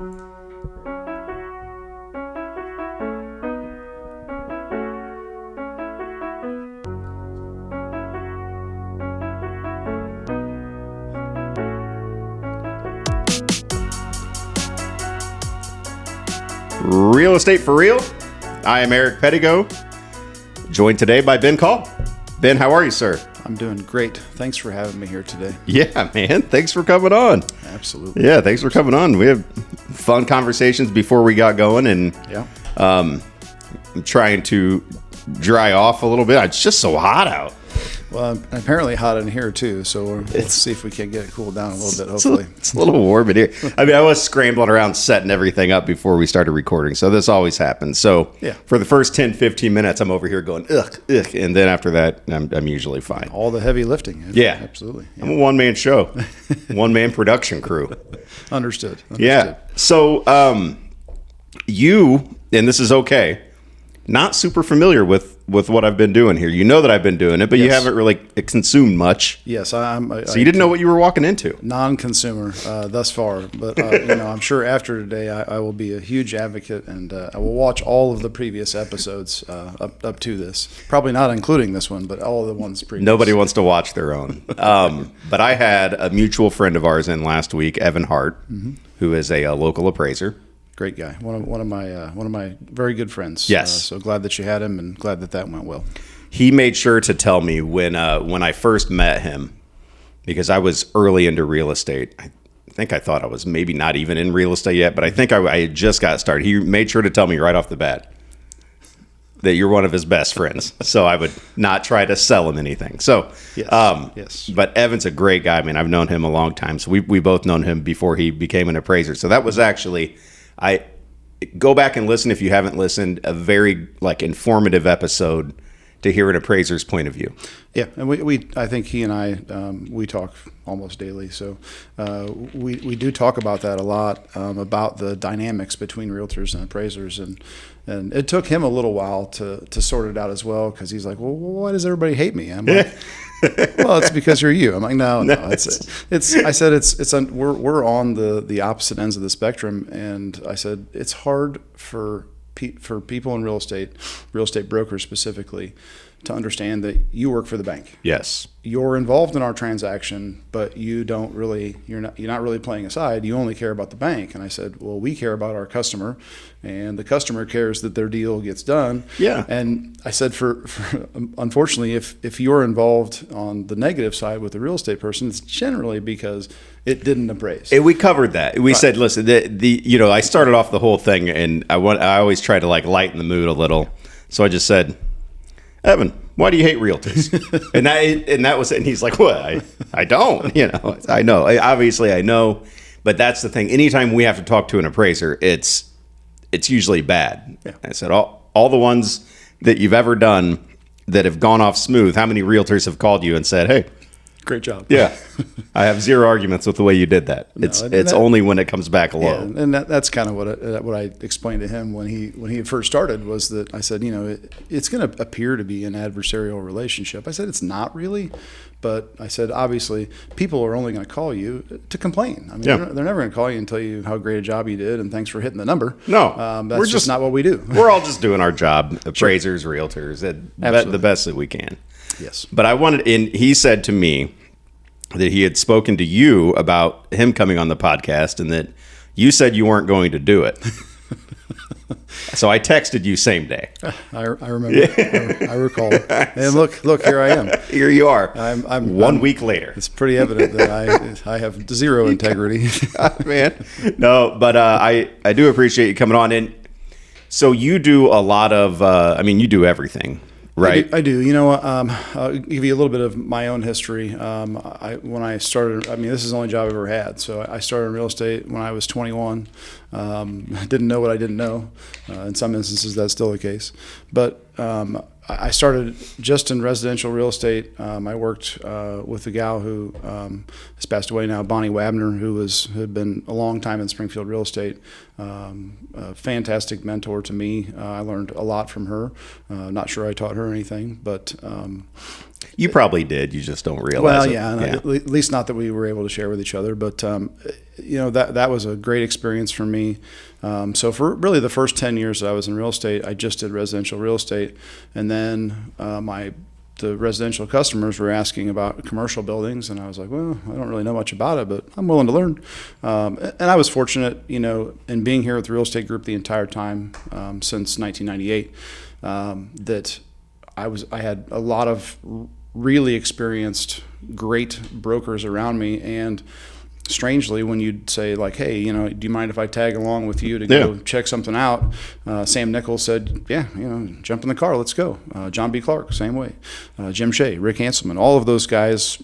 Real Estate for Real. I am Eric Pettigo, joined today by Ben Call. Ben, how are you, sir? I'm doing great. Thanks for having me here today. Yeah, man. Thanks for coming on. Absolutely. Yeah, thanks for coming on. We have fun conversations before we got going, and I'm trying to dry off a little bit. It's just so hot out. Well, apparently hot in here too, so we'll see if we can get it cooled down a little bit, hopefully. It's a little warm in here. I mean, I was scrambling around setting everything up before we started recording, so this always happens. So for the first 10, 15 minutes, I'm over here going, ugh, and then after that, I'm usually fine. All the heavy lifting. Yeah. Absolutely. Yeah. I'm a one-man show, one-man production crew. Understood. Yeah. So you, and this is okay, not super familiar with what I've been doing here. You know that I've been doing it, but you haven't really consumed much. Yes, so you didn't know what you were walking into. Non-consumer thus far, but I'm sure after today I will be a huge advocate, and I will watch all of the previous episodes up to this. Probably not including this one, but all of the ones previous. Nobody wants to watch their own. But I had a mutual friend of ours in last week, Evan Hart, who is a local appraiser. Great guy. One of my very good friends. Yes. So glad that you had him, and glad that went well. He made sure to tell me when I first met him, because I was early into real estate. I think I thought I was maybe not even in real estate yet, but I think I had just got started. He made sure to tell me right off the bat that you're one of his best friends, so I would not try to sell him anything. So, yes. But Evan's a great guy. I mean, I've known him a long time, so we both known him before he became an appraiser. So that was actually. I go back and listen if you haven't listened. A very informative episode to hear an appraiser's point of view. Yeah, and we I think he and I we talk almost daily, so we do talk about that a lot, about the dynamics between realtors and appraisers, and it took him a little while to sort it out as well, because he's like, well, why does everybody hate me? I'm like, well, it's because you're you. I'm like, no. It's. I said we're on the opposite ends of the spectrum, and I said it's hard for people in real estate brokers specifically, to understand that you work for the bank. Yes. You're involved in our transaction, but you're not really playing a side. You only care about the bank. And I said, well, we care about our customer, and the customer cares that their deal gets done. Yeah. And I said, for unfortunately, if you're involved on the negative side with the real estate person, it's generally because it didn't appraise. We covered that. We said, listen, I started off the whole thing, and I always try to lighten the mood a little. So I just said, Evan, why do you hate realtors? and that was it. And he's like, well, I don't. I know. Obviously, I know. But that's the thing. Anytime we have to talk to an appraiser, it's usually bad. Yeah. I said, all the ones that you've ever done that have gone off smooth, how many realtors have called you and said, hey, great job. Yeah. I have zero arguments with the way you did that. It's only when it comes back low. Yeah, and that's kind of what I explained to him when he first started, was that I said, it's going to appear to be an adversarial relationship. I said, it's not really, but I said, obviously, people are only going to call you to complain. I mean, they're never going to call you and tell you how great a job you did and thanks for hitting the number. No, that's just not what we do. We're all just doing our job, appraisers, realtors, the best that we can. Yes. But he said to me that he had spoken to you about him coming on the podcast, and that you said you weren't going to do it. So I texted you same day. I remember. Yeah. I recall. And look, here I am. Here you are. I'm 1 week later. It's pretty evident that I have zero integrity. Man, no, but I do appreciate you coming on. And so you do a lot of. You do everything. Right. I do. I'll give you a little bit of my own history. When I started, this is the only job I've ever had. So I started in real estate when I was 21. I didn't know what I didn't know. In some instances, that's still the case. But I started just in residential real estate. I worked with a gal who has passed away now, Bonnie Wabner, who had been a long time in Springfield real estate. A fantastic mentor to me. I learned a lot from her. Not sure I taught her anything, but you probably did. You just don't realize. Well, it. Yeah. At least not that we were able to share with each other. But that was a great experience for me. So for really the first 10 years that I was in real estate, I just did residential real estate. And then the residential customers were asking about commercial buildings, and I was like, well, I don't really know much about it, but I'm willing to learn. And I was fortunate, in being here with the real estate group the entire time since 1998, that I had a lot of really experienced, great brokers around me. And strangely, when you'd say like, hey, do you mind if I tag along with you to go check something out? Sam Nichols said, yeah, jump in the car, let's go. John B. Clark, same way. Jim Shea, Rick Hanselman, all of those guys,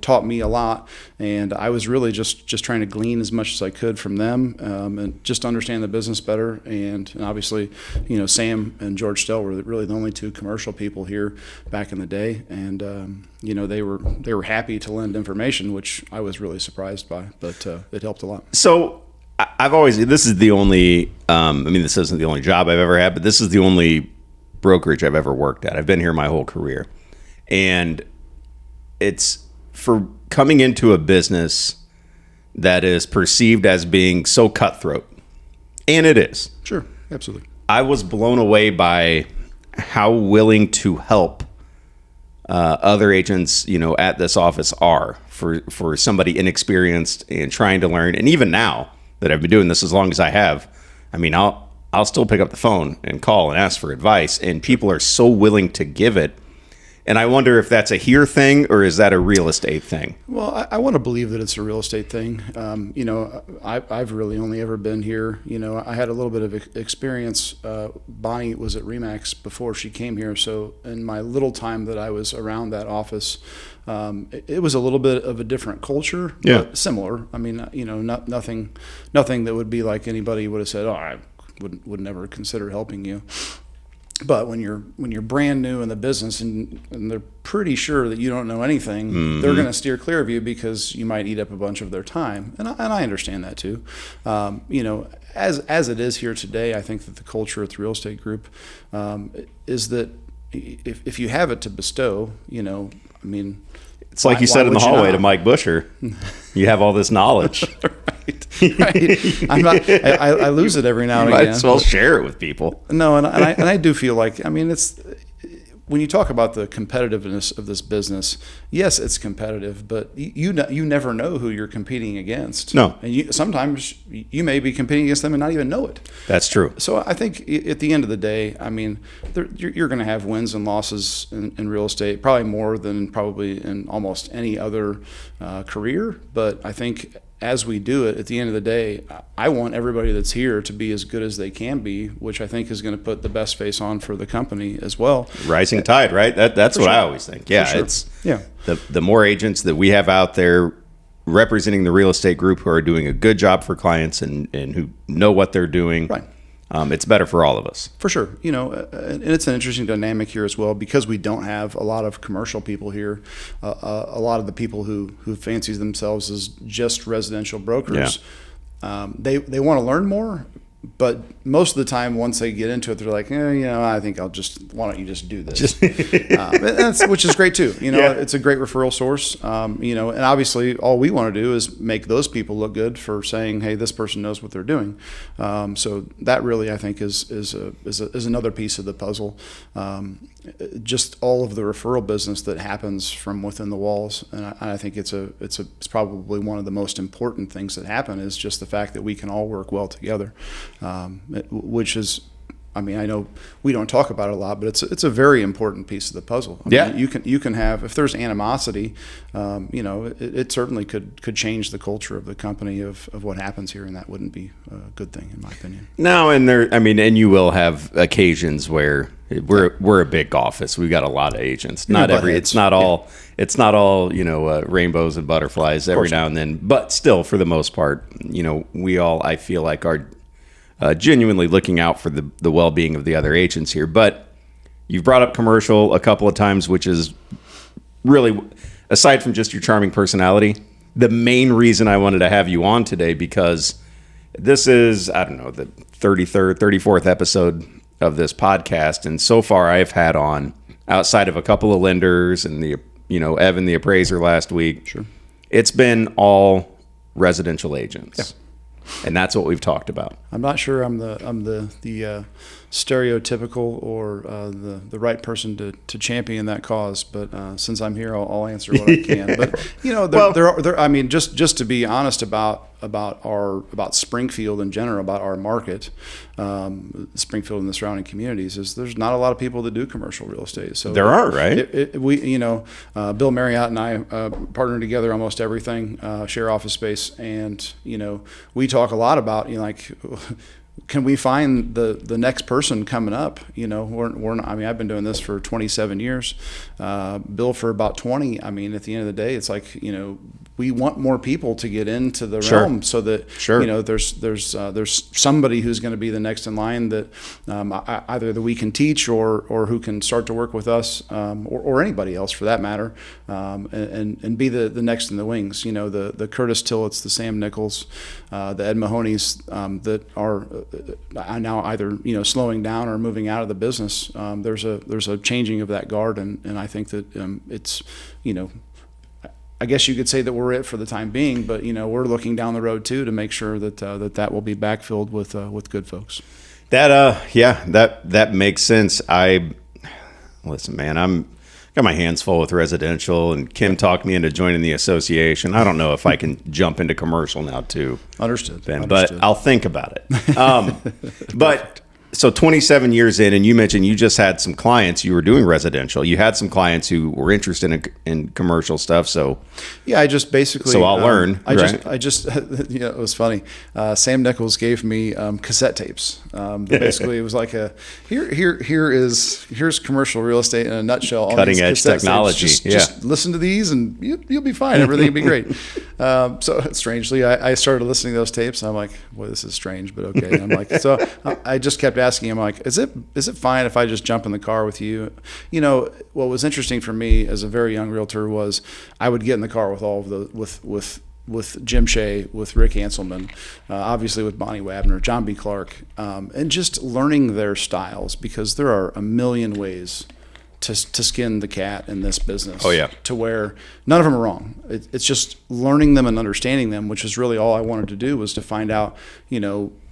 taught me a lot. And I was really just trying to glean as much as I could from them and just understand the business better. And obviously, Sam and George Stell were really the only two commercial people here back in the day. And, they were happy to lend information, which I was really surprised by, but it helped a lot. So this is the only, this isn't the only job I've ever had, but this is the only brokerage I've ever worked at. I've been here my whole career. And it's for coming into a business that is perceived as being so cutthroat. And it is. Sure, absolutely. I was blown away by how willing to help other agents, at this office are for somebody inexperienced and trying to learn. And even now that I've been doing this as long as I have, I'll still pick up the phone and call and ask for advice, and people are so willing to give it. And I wonder if that's a here thing or is that a real estate thing? Well, I want to believe that it's a real estate thing. I've really only ever been here. I had a little bit of experience. Bonnie was at RE/MAX before she came here. So in my little time that I was around that office, it was a little bit of a different culture, but similar. Nothing that would be like anybody would have said, oh, I would never consider helping you. But when you're brand new in the business and they're pretty sure that you don't know anything, they're going to steer clear of you because you might eat up a bunch of their time. And I understand that too. As it is here today, I think that the culture at the real estate group is that if you have it to bestow, it's like you said in the hallway to Mike Busher, you have all this knowledge. Right. I lose it every now and again. You might as well share it with people. No, and I do feel like, it's when you talk about the competitiveness of this business, yes, it's competitive, but you never know who you're competing against. No. And sometimes you may be competing against them and not even know it. That's true. So I think at the end of the day, you're going to have wins and losses in real estate, probably more than probably in almost any other career. But I think as we do it, at the end of the day, I want everybody that's here to be as good as they can be, which I think is going to put the best face on for the company as well. Rising tide, right? That's what I always think. Yeah, sure. It's the more agents that we have out there representing the real estate group who are doing a good job for clients and who know what they're doing. Right. It's better for all of us. For sure. And it's an interesting dynamic here as well because we don't have a lot of commercial people here. A lot of the people who fancy themselves as just residential brokers, they want to learn more. But most of the time, once they get into it, they're like, I think why don't you just do this? Which is great too. It's a great referral source. And obviously all we want to do is make those people look good for saying, hey, this person knows what they're doing. So that really, I think, is another piece of the puzzle. Just all of the referral business that happens from within the walls. And I think it's probably one of the most important things that happen is just the fact that we can all work well together. Which is, I know we don't talk about it a lot, but it's a very important piece of the puzzle. You can have, if there's animosity, it certainly could change the culture of the company of what happens here, and that wouldn't be a good thing in my opinion. No, and you will have occasions where we're a big office. We've got a lot of agents. It's not all rainbows and butterflies every now and then, but still for the most part, we all, I feel like, are genuinely looking out for the well-being of the other agents here. But you've brought up commercial a couple of times, which is really, aside from just your charming personality, the main reason I wanted to have you on today, because this is, the 33rd, 34th episode of this podcast. And so far I've had on, outside of a couple of lenders and Evan, the appraiser last week, sure, it's been all residential agents. And that's what we've talked about. I'm not sure I'm the stereotypical or the right person to champion that cause, but since I'm here, I'll answer what I can. But there I mean, just to be honest about Springfield in general, about our market, Springfield and the surrounding communities, is there's not a lot of people that do commercial real estate. So there are, right? Bill Marriott and I partner together almost everything, share office space, and we talk a lot about can we find the next person coming up? We're not, I mean, I've been doing this for 27 years, Bill for about 20. I mean, at the end of the day, it's like, we want more people to get into the realm so that, there's somebody who's going to be the next in line that either that we can teach or who can start to work with us, or anybody else for that matter, and be the next in the wings. The Curtis Tillotts, the Sam Nichols, the Ed Mahoney's, that are now either slowing down or moving out of the business. There's a changing of that guard, and I think that it's I guess you could say that we're it for the time being, but we're looking down the road too to make sure that that will be backfilled with good folks. That makes sense. Listen, man, I'm got my hands full with residential, and Kim talked me into joining the association. I don't know if I can jump into commercial now too. Understood. Ben, but I'll think about it. But so 27 years in, and you mentioned you just had some clients. You were doing residential. You had some clients who were interested in commercial stuff. So yeah, I just basically. So I'll learn. I just it was funny. Sam Nichols gave me cassette tapes. Basically, it was like here's commercial real estate in a nutshell. Cutting edge technology. Just listen to these, and you'll be fine. Everything will be great. So strangely, I started listening to those tapes, and I'm like, boy, this is strange, but okay. And I'm like, so I just kept asking him, like, is it fine if I just jump in the car with you? What was interesting for me as a very young realtor was I would get in the car with all of the with Jim Shea, with Rick Hanselman, obviously with Bonnie Wabner, John B. Clark, and just learning their styles, because there are a million ways to skin the cat in this business. Oh yeah. To where none of them are wrong. It's just learning them and understanding them, which is really all I wanted to do, was to find out,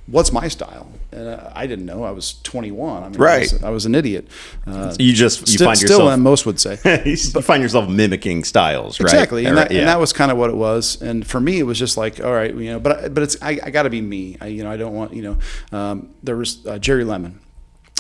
what's my style? And I didn't know. I was 21. I mean, right. I was an idiot. You find yourself, still am, most would say. you find yourself mimicking styles, right? Exactly, and that was kind of what it was. And for me, it was just like, all right, but it's I got to be me. I don't want there was Jerry Lemon.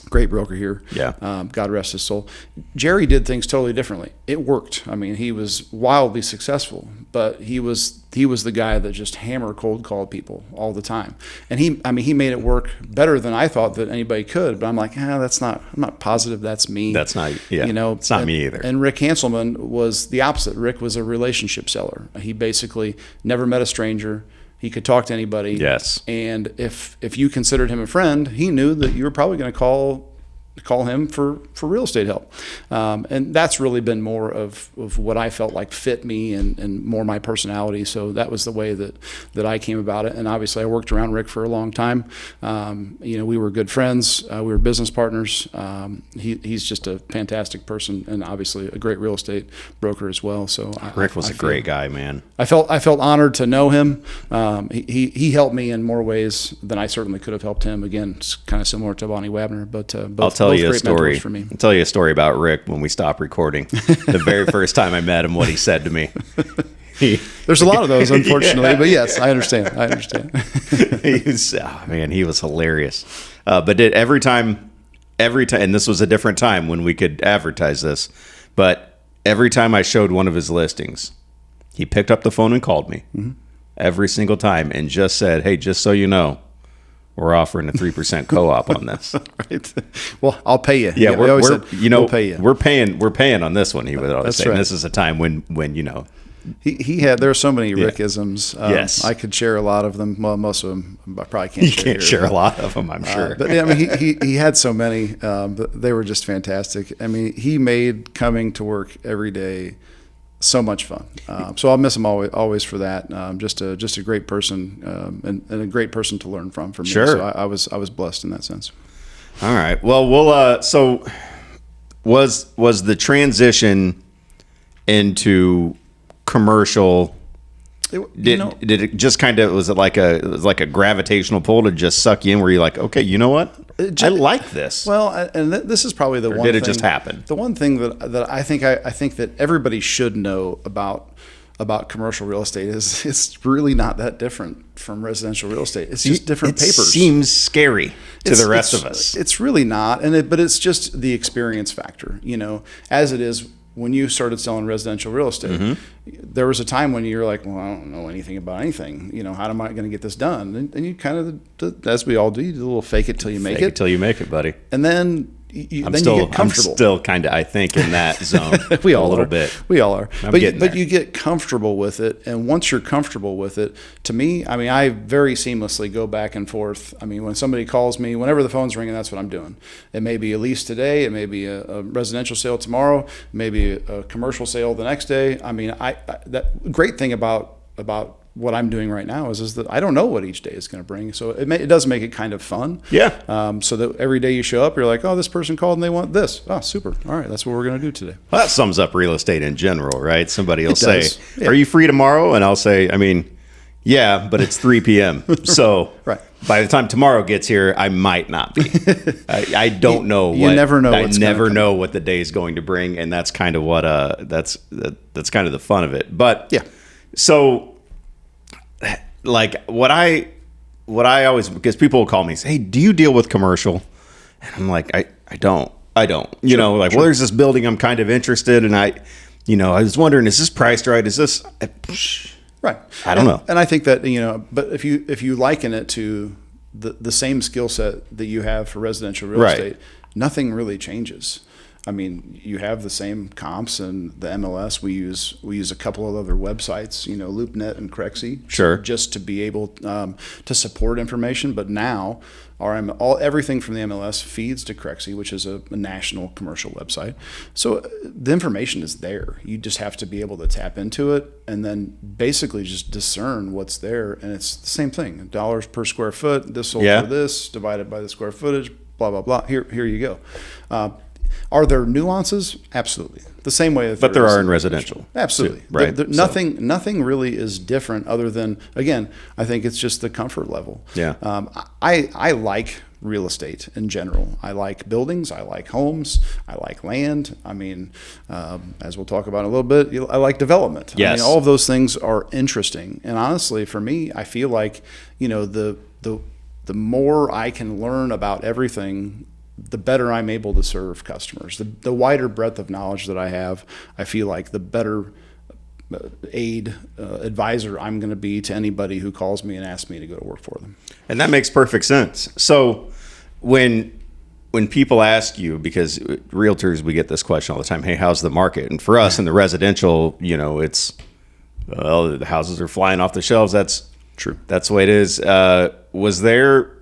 Great broker here. Yeah. God rest his soul. Jerry did things totally differently. It worked. I mean, he was wildly successful, but he was the guy that just hammer cold called people all the time. And he made it work better than I thought that anybody could. But I'm like, I'm not positive that's me. That's not, yeah. It's not me either. And Rick Hanselman was the opposite. Rick was a relationship seller. He basically never met a stranger. He could talk to anybody. Yes. And if you considered him a friend, he knew that you were probably going to call him for real estate help. And that's really been more of what I felt like fit me and more my personality. So that was the way that I came about it. And obviously I worked around Rick for a long time. We were good friends. We were business partners. He's just a fantastic person, and obviously a great real estate broker as well. So Rick was a great guy, man. I felt honored to know him. He helped me in more ways than I certainly could have helped him. Again, it's kind of similar to Bonnie Wabner, but both I'll tell you a story. For me. I'll tell you a story about Rick when we stopped recording. The very first time I met him, what he said to me. There's a lot of those, unfortunately, but yes, I understand. He was hilarious. But every time, and this was a different time when we could advertise this, but every time I showed one of his listings, he picked up the phone and called me every single time and just said, "Hey, just so you know, we're offering a 3% co-op on this." Right. Well, I'll pay you. Yeah, we'll pay you. We're paying on this one. He would always That's say. right. And this is a time when he had. There are so many Rick-isms. Yes, I could share a lot of them. Well, most of them I probably can't. You can't share a lot of them, I'm sure. But I mean, he had so many. They were just fantastic. I mean, he made coming to work every day so much fun. So I'll miss him always for that. Just a great person, and a great person to learn from for me. Sure. So I was blessed in that sense. All right. Well, we'll. So was the transition into commercial Did it just kind of, was it like a gravitational pull to just suck you in, where you're like, okay, you know what, I like this? Well, and this is probably the one. Did thing, it just happen? The one thing that I think that everybody should know about commercial real estate is it's really not that different from residential real estate. It's just different papers. It seems scary to the rest of us. It's really not, but it's just the experience factor. As it is when you started selling residential real estate, there was a time when you're like, well, I don't know anything about anything. How am I going to get this done? And you kind of, as we all do, you do a little fake it till you make it. Fake it till you make it, buddy. And then you get comfortable. I'm still kind of, I think, in that zone. We all a little are. bit. We all are. But you get comfortable with it, and once you're comfortable with it, to me, I very seamlessly go back and forth. When somebody calls me, whenever the phone's ringing, that's what I'm doing. It may be a lease today, it may be a residential sale tomorrow, maybe a commercial sale the next day. That great thing about what I'm doing right now is that I don't know what each day is going to bring. So it does make it kind of fun. Yeah. So that every day you show up, you're like, oh, this person called and they want this. Oh, super. All right, that's what we're going to do today. Well, that sums up real estate in general, right? Somebody will say, Yeah. Are you free tomorrow? And I'll say, yeah, but it's 3 p.m. So Right. By the time tomorrow gets here, I might not be. I don't know. You never know. I never know what the day is going to bring, and that's kind of what that's kind of the fun of it. But yeah. So, like what I always, because people will call me and say, hey, do you deal with commercial? And I'm like, I don't. Well, there's this building I'm kind of interested in. I was wondering, is this priced right? Is this right? I don't know. And I think that, but if you liken it to the same skill set that you have for residential real estate, nothing really changes. You have the same comps and the MLS. We use a couple of other websites, LoopNet and Crexy, sure, just to be able to support information. But now everything from the MLS feeds to Crexy, which is a national commercial website. So the information is there. You just have to be able to tap into it and then basically just discern what's there. And it's the same thing: dollars per square foot. This sold for this, divided by the square footage. Blah blah blah. Here you go. Are there nuances? Absolutely. The same way that there are in residential. Absolutely. Too, right. Nothing really is different other than, again, I think it's just the comfort level. Yeah. I like real estate in general. I like buildings. I like homes. I like land. As we'll talk about in a little bit, I like development. Yes. All of those things are interesting. And honestly, for me, I feel like, the more I can learn about everything, the better I'm able to serve customers. The wider breadth of knowledge that I have, I feel like the better advisor I'm going to be to anybody who calls me and asks me to go to work for them. And that makes perfect sense. So when people ask you, because realtors, we get this question all the time, hey, how's the market? And for us in the residential, it's, well, the houses are flying off the shelves. That's true. That's the way it is. Was there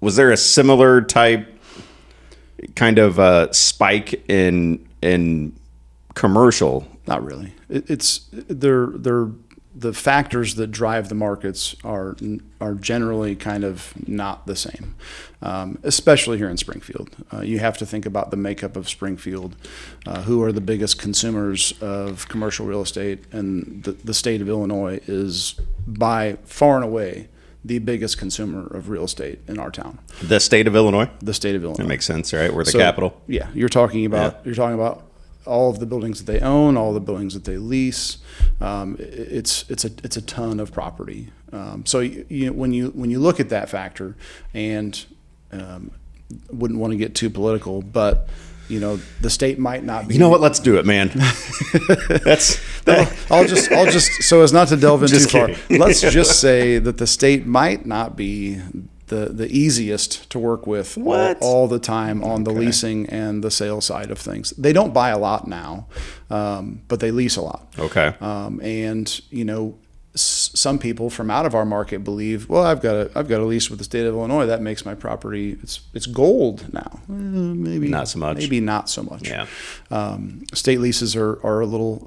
a similar type kind of spike in commercial? Not really. It's the factors that drive the markets are generally kind of not the same, especially here in Springfield. You have to think about the makeup of Springfield, who are the biggest consumers of commercial real estate, and the state of Illinois is by far and away the biggest consumer of real estate in our town. The state of Illinois? The state of Illinois. That makes sense, right? We're the capital. Yeah, you're talking about all of the buildings that they own, all the buildings that they lease. It's a ton of property. So when you look at that factor, and wouldn't want to get too political, but the state might not be. You know what? Let's do it, man. I'll just so as not to delve in too far. Kidding. Let's just say that the state might not be the easiest to work with all the time on the leasing and the sales side of things. They don't buy a lot now, but they lease a lot. Okay. And some people from out of our market believe, well, I've got a lease with the state of Illinois. That makes my property it's gold now. Maybe not so much. Maybe not so much. Yeah. State leases are a little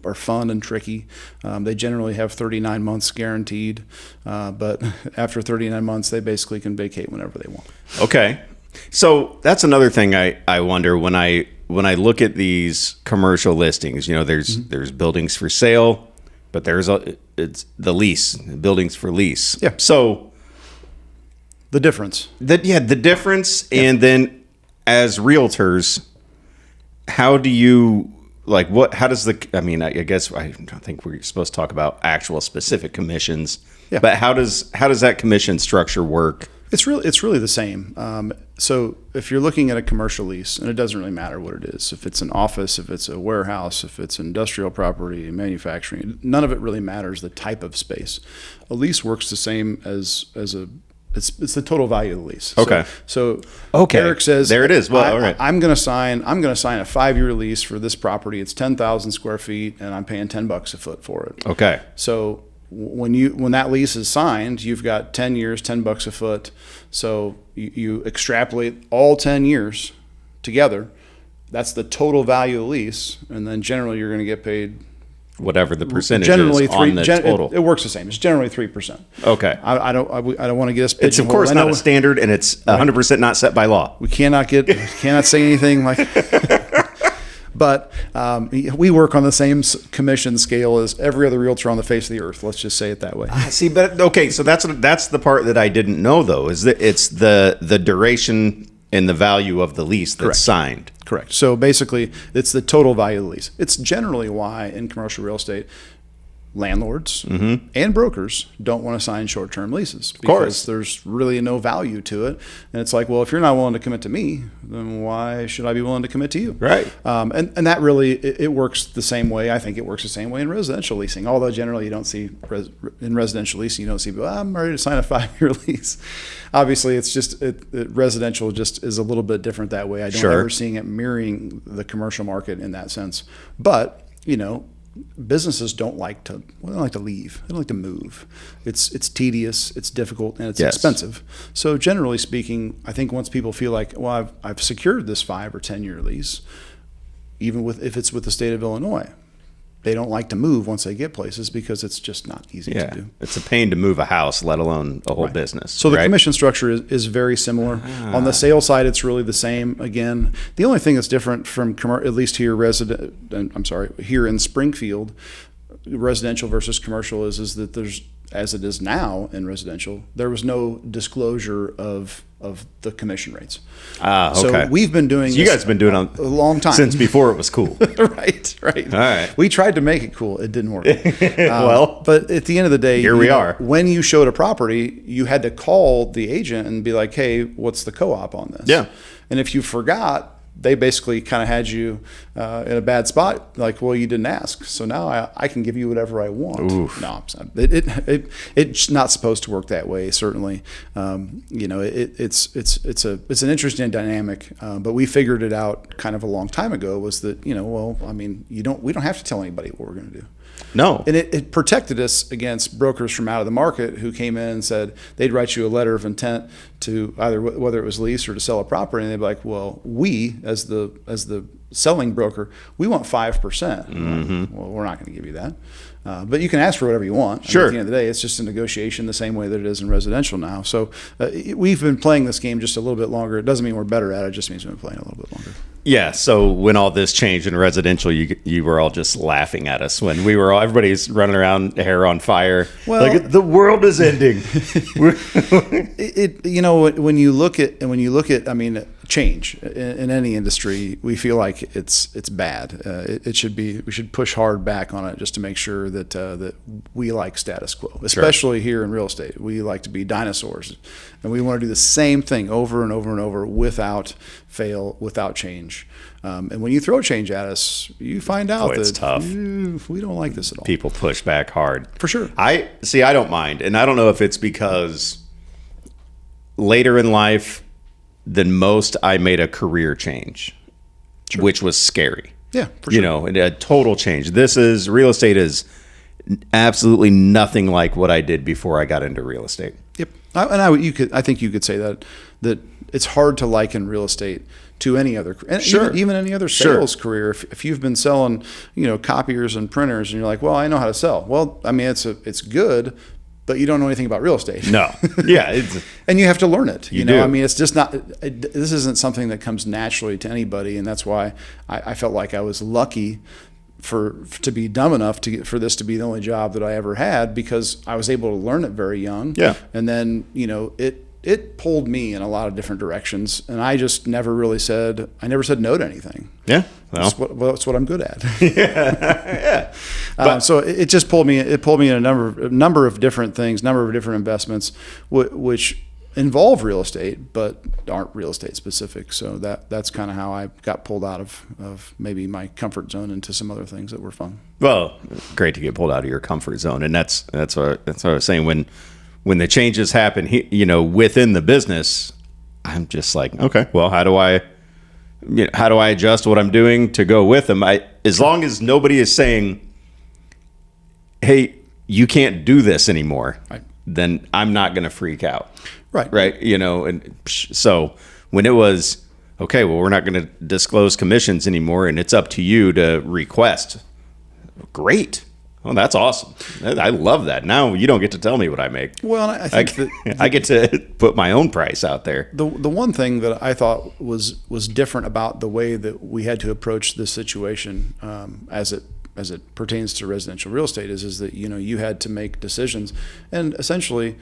are fun and tricky. They generally have 39 months guaranteed, but after 39 months, they basically can vacate whenever they want. Okay. So that's another thing I wonder when I when I look at these commercial listings, you know, there's buildings for sale, but there's it's the lease, buildings for lease. Yeah. So The difference. the difference, and then as realtors, how do you like what? How does the? I mean, I guess I don't think we're supposed to talk about actual specific commissions. Yeah. But how does that commission structure work? It's really the same. So if you're looking at a commercial lease, and it doesn't really matter what it is, if it's an office, if it's a warehouse, if it's industrial property, manufacturing, none of it really matters the type of space. A lease works the same as a it's the total value of the lease. Okay. So Okay. Eric says There it is. Well, all right. I'm going to sign a 5-year lease for this property. It's 10,000 square feet, and I'm paying $10 a foot for it. Okay. So when that lease is signed, you've got 10 years, $10 a foot. So you extrapolate all 10 years together. That's the total value of the lease, and then generally you're going to get paid Whatever the percentage generally is on the total. It works the same. It's generally 3%. Okay. I don't want to get us. It's of course not a standard, and it's 100% not set by law. We cannot say anything like. But we work on the same commission scale as every other realtor on the face of the earth. Let's just say it that way. See, but okay, so that's the part that I didn't know though, is that it's the duration and the value of the lease that's signed. Correct. So basically, it's the total value of the lease. It's generally why in commercial real estate, landlords and brokers don't want to sign short-term leases because there's really no value to it. And it's like, well, if you're not willing to commit to me, then why should I be willing to commit to you? Right. And that really, it works the same way. I think it works the same way in residential leasing, although generally you don't see, in residential leasing, you don't see, well, I'm ready to sign a 5-year lease. Obviously, it's just, residential just is a little bit different that way. I don't ever seeing it mirroring the commercial market in that sense. But, businesses don't like to leave. They don't like to move. It's tedious, it's difficult, and it's expensive. So generally speaking, I think once people feel like, well, I've secured this 5 or 10-year lease, even if it's with the state of Illinois, they don't like to move once they get places because it's just not easy to do. It's a pain to move a house, let alone a whole business. So the commission structure is very similar. On the sales side, it's really the same. Again, the only thing that's different from at least here here in Springfield, residential versus commercial is that there's, as it is now in residential, there was no disclosure of the commission rates. Okay. So we've been doing. You guys have been doing it a long time since before it was cool. Right. All right. We tried to make it cool. It didn't work. Well, but at the end of the day, here we are. When you showed a property, you had to call the agent and be like, "Hey, what's the co-op on this?" Yeah. And if you forgot, they basically kind of had you in a bad spot. Like, well, you didn't ask, so now I can give you whatever I want. Oof. No, it's not supposed to work that way. Certainly, it's an interesting dynamic. But we figured it out kind of a long time ago. Was that we don't have to tell anybody what we're going to do. No. And it protected us against brokers from out of the market who came in and said they'd write you a letter of intent to either whether it was lease or to sell a property, and they'd be like, well, we as the selling broker, we want 5%. Well, we're not going to give you that. But you can ask for whatever you want. Sure. At the end of the day, it's just a negotiation the same way that it is in residential now. So we've been playing this game just a little bit longer. It doesn't mean we're better at it. It just means we've been playing a little bit longer. Yeah. So when all this changed in residential, you were all just laughing at us when everybody's running around, hair on fire. Well, like the world is ending. When you look at, change in any industry, we feel like it's bad. We should push hard back on it just to make sure that we like status quo, especially here in real estate. We like to be dinosaurs, and we want to do the same thing over and over and over without fail, without change. And when you throw change at us, you find out it's that tough. We don't like this at all. People push back hard. For sure. I don't mind, and I don't know if it's because later in life than most, I made a career change, which was scary. Yeah, for sure. A total change. Real estate is absolutely nothing like what I did before I got into real estate. Yep. I think you could say that it's hard to liken real estate to any other, even any other sales career. If you've been selling, copiers and printers, and you're like, well, I know how to sell. Well, it's good, but you don't know anything about real estate. No. Yeah. And you have to learn it. You do. It's just not, this isn't something that comes naturally to anybody. And that's why I felt like I was lucky to be dumb enough for this to be the only job that I ever had, because I was able to learn it very young. Yeah. And then, it pulled me in a lot of different directions, and I just never really said no to anything. Yeah. Well, that's what I'm good at. Yeah. So it just pulled me. It pulled me in a number of different things, number of different investments, which involve real estate, but aren't real estate specific. So that's kind of how I got pulled out of maybe my comfort zone into some other things that were fun. Well, great to get pulled out of your comfort zone, and that's what I was saying when the changes happen, within the business. I'm just like, okay, well, how do I adjust what I'm doing to go with them? As long as nobody is saying, hey, you can't do this anymore, right, then I'm not going to freak out. Right. And so when it was, okay, well, we're not going to disclose commissions anymore, and it's up to you to request. Great. Oh, that's awesome. I love that. Now you don't get to tell me what I make. Well, I think I get to put my own price out there. The one thing that I thought was different about the way that we had to approach this situation, as it pertains to residential real estate, is that you had to make decisions, and essentially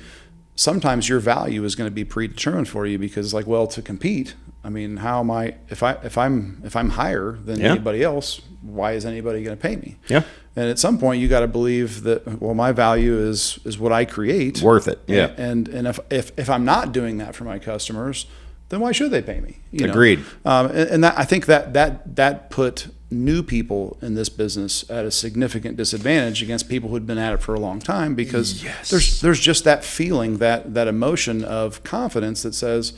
sometimes your value is going to be predetermined for you, because to compete, I mean, how am I, if I'm higher than anybody else, why is anybody going to pay me? Yeah. And at some point you got to believe that, well, my value is what I create. Worth it. Yeah. And if I'm not doing that for my customers, then why should they pay me? Agreed. And that, I think that put new people in this business at a significant disadvantage against people who'd been at it for a long time, because there's just that feeling, that emotion of confidence that says,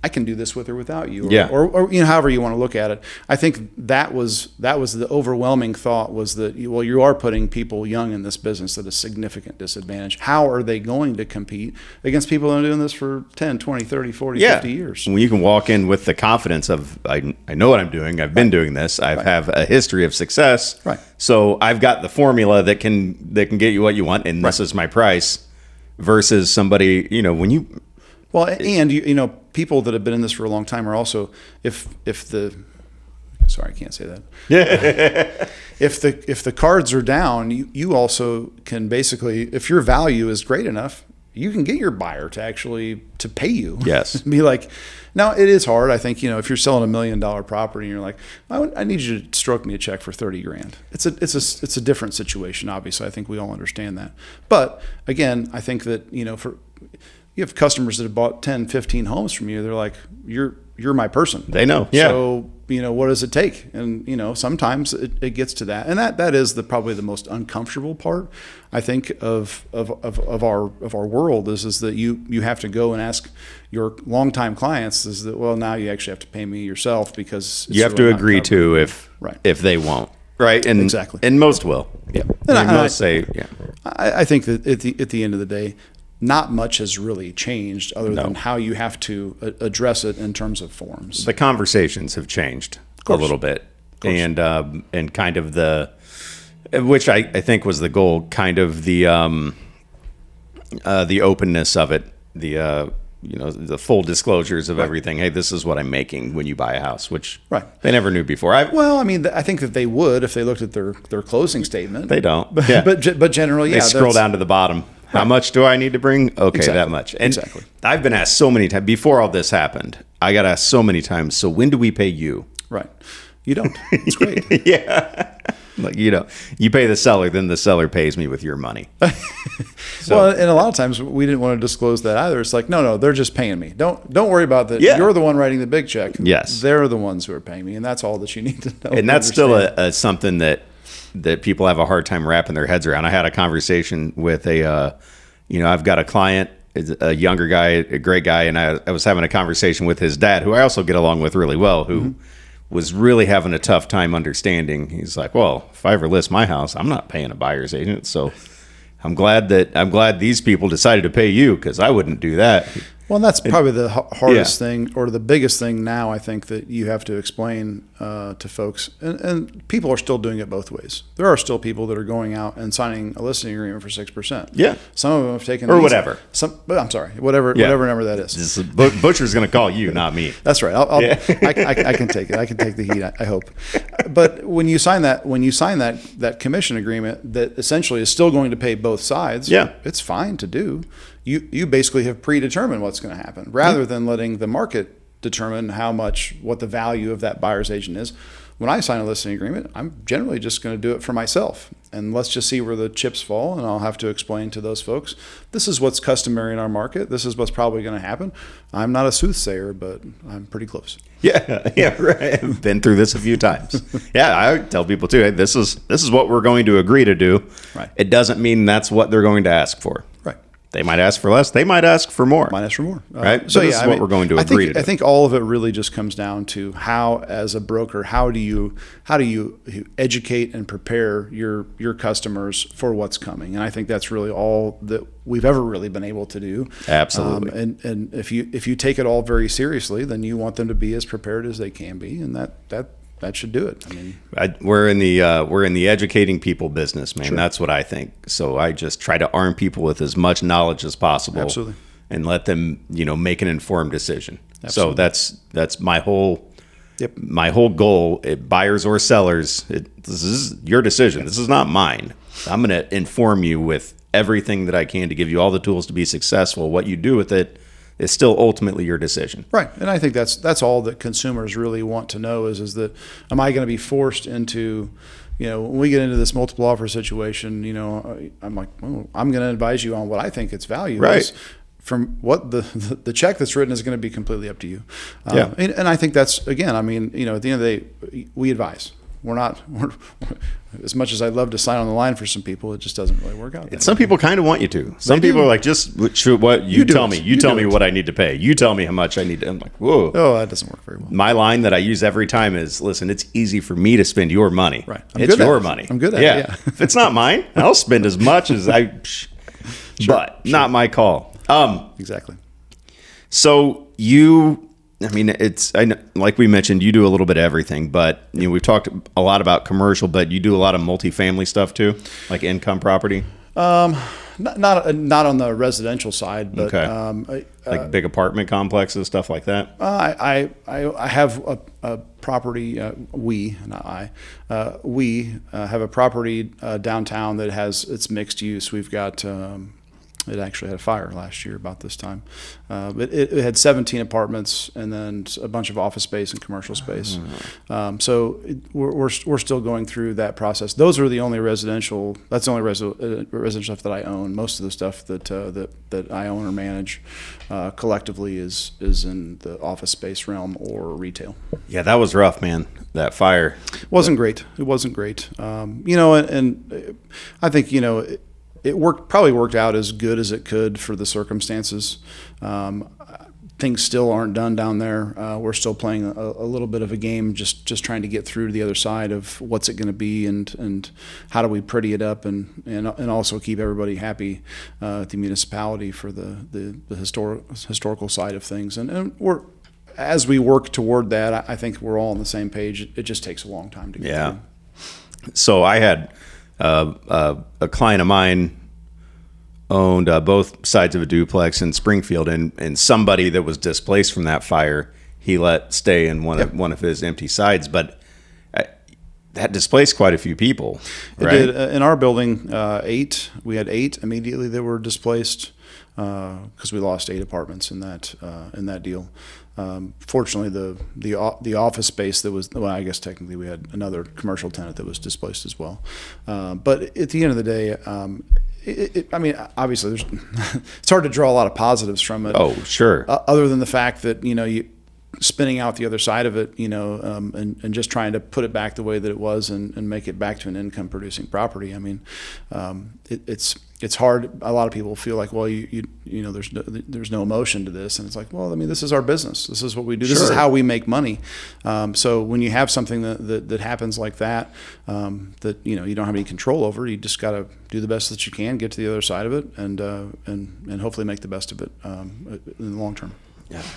I can do this with or without you, or however you want to look at it. I think that was the overwhelming thought, was that, well, you are putting people young in this business at a significant disadvantage. How are they going to compete against people that are doing this for 10, 20, 30, 40, 50 years? When you can walk in with the confidence of, I know what I'm doing. I've been doing this. I have a history of success. Right. So I've got the formula that can get you what you want, and this is my price, versus somebody, when you. Well, and people that have been in this for a long time are also, sorry, I can't say that. Yeah. If the cards are down, you also can basically, if your value is great enough, you can get your buyer to pay you. Yes. Be like, now it is hard. I think, if you're selling $1 million property and you're like, I need you to stroke me a check for $30,000. It's a different situation. Obviously, I think we all understand that. But again, I think that, you have customers that have bought 10, 15 homes from you. They're like, you're my person. They know. Yeah. So, what does it take? And, sometimes it gets to that. And that is probably the most uncomfortable part, I think, of our world, is that you have to go and ask your longtime clients, is that, well, now you actually have to pay me yourself, because you have to agree to if they won't. Right. And exactly. And most will. Yeah. And most say, yeah. I think that at the end of the day, not much has really changed other than how you have to address it in terms of forms. The conversations have changed a little bit, and kind of which I think was the goal, kind of the openness of it, the full disclosures of everything. Hey, this is what I'm making when you buy a house, which they never knew before. I think that they would if they looked at their closing statement. They don't. Yeah. but generally, they scroll down to the bottom. How much do I need to bring? Okay, exactly. That much. And exactly. I've been asked so many times, before all this happened, I got asked so many times, so when do we pay you? Right. You don't. It's great. Yeah. Like, you pay the seller, then the seller pays me with your money. Well, and a lot of times we didn't want to disclose that either. It's like, no, they're just paying me. Don't worry about that. Yeah. You're the one writing the big check. Yes. They're the ones who are paying me, and that's all that you need to know. And that's still something that people have a hard time wrapping their heads around. I had a conversation with I've got a client, a younger guy, a great guy, and I was having a conversation with his dad, who I also get along with really well, who was really having a tough time understanding. He's like, well, if I ever list my house, I'm not paying a buyer's agent. So I'm glad these people decided to pay you, because I wouldn't do that. Well, and that's probably the hardest thing, or the biggest thing now, I think, that you have to explain to folks. And people are still doing it both ways. There are still people that are going out and signing a listing agreement for 6%. Yeah. Some of them have taken or whatever. I'm sorry, whatever number that is. Butcher's going to call you, not me. That's right. I can take it. I can take the heat, I hope. But when you sign that commission agreement that essentially is still going to pay both sides, it's fine to do. You basically have predetermined what's going to happen, rather than letting the market determine what the value of that buyer's agent is. When I sign a listing agreement, I'm generally just going to do it for myself. And let's just see where the chips fall, and I'll have to explain to those folks, this is what's customary in our market. This is what's probably going to happen. I'm not a soothsayer, but I'm pretty close. Yeah, right. I've been through this a few times. Yeah, I tell people too, hey, this is what we're going to agree to do. Right. It doesn't mean that's what they're going to ask for. Right. They might ask for less. They might ask for more. Right? So this is what we're going to agree to do. I think all of it really just comes down to how, as a broker, how do you educate and prepare your customers for what's coming? And I think that's really all that we've ever really been able to do. Absolutely. And if you take it all very seriously, then you want them to be as prepared as they can be, and that should do it. I mean, we're in the educating people business, man. Sure. That's what I think. So I just try to arm people with as much knowledge as possible. Absolutely. And let them, make an informed decision. Absolutely. So that's my whole goal. Buyers or sellers, this is your decision. This is not mine. I'm going to inform you with everything that I can to give you all the tools to be successful. What you do with it is still ultimately your decision. Right. And I think that's all that consumers really want to know is that, am I going to be forced into, when we get into this multiple offer situation, I'm like, well, I'm going to advise you on what I think its value is. From what the check that's written is going to be completely up to you. And I think that's, again, at the end of the day, we advise. We're as much as I'd love to sign on the line for some people, it just doesn't really work out. Some people kind of want you to. Some people are like, just what you tell me. You tell me what I need to pay. You tell me how much I need to. I'm like, whoa. Oh, that doesn't work very well. My line that I use every time is, listen, it's easy for me to spend your money. Right. It's your money. I'm good at it. Yeah. If it's not mine, I'll spend as much as but not my call. Exactly. So like we mentioned, you do a little bit of everything, but we've talked a lot about commercial, but you do a lot of multifamily stuff too, like income property. Not on the residential side, but like big apartment complexes, stuff like that. I have a property. We have a property downtown that has its mixed use. We've got. It actually had a fire last year about this time. But it had 17 apartments and then a bunch of office space and commercial space. So we're still going through that process. Those are the only residential. That's the only residential stuff that I own. Most of the stuff that I own or manage collectively is in the office space realm or retail. Yeah, that was rough, man. That fire wasn't great. It wasn't great. And I think it probably worked out as good as it could for the circumstances. Things still aren't done down there. We're still playing a little bit of a game, just trying to get through to the other side of what's it going to be and how do we pretty it up and also keep everybody happy at the municipality for the historical side of things. And as we work toward that, I think we're all on the same page. It just takes a long time to get through. So I had a client of mine owned both sides of a duplex in Springfield, and somebody that was displaced from that fire, he let stay in one of his empty sides, but that displaced quite a few people. Right? It did. In our building, we had 8 immediately that were displaced because we lost 8 apartments in that deal. Fortunately, the office space that was, well, I guess technically we had another commercial tenant that was displaced as well. But at the end of the day, obviously, it's hard to draw a lot of positives from it. Oh, sure. Other than the fact that you spinning out the other side of it, and just trying to put it back the way that it was and make it back to an income producing property. It's it's hard. A lot of people feel like, well, you know, there's no emotion to this, and it's like, well, I mean, this is our business. This is what we do. This is how we make money. So when you have something that happens like that, that you know you don't have any control over, you just got to do the best that you can, get to the other side of it, and hopefully make the best of it in the long term.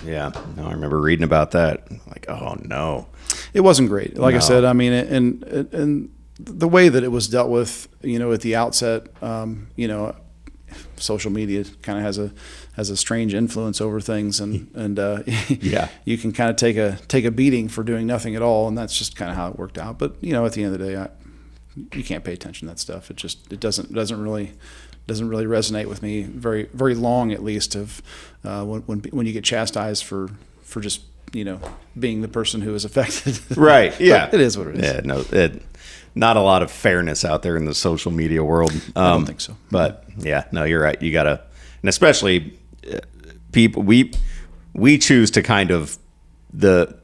Yeah. No, I remember reading about that. Like, oh no, it wasn't great. Like I said, I mean, and the way that it was dealt with, you know, at the outset, you know, social media kind of has a strange influence over things, and you can kind of take a beating for doing nothing at all, and that's just kind of how it worked out. But you know, at the end of the day, you can't pay attention to that stuff. It doesn't really resonate with me very very long, at least, of when you get chastised for just, you know, being the person who is affected. Right. Yeah. But it is what it is. Yeah. No. Not a lot of fairness out there in the social media world. I don't think so. But yeah, no, you're right. You gotta, and especially people, we choose to kind of to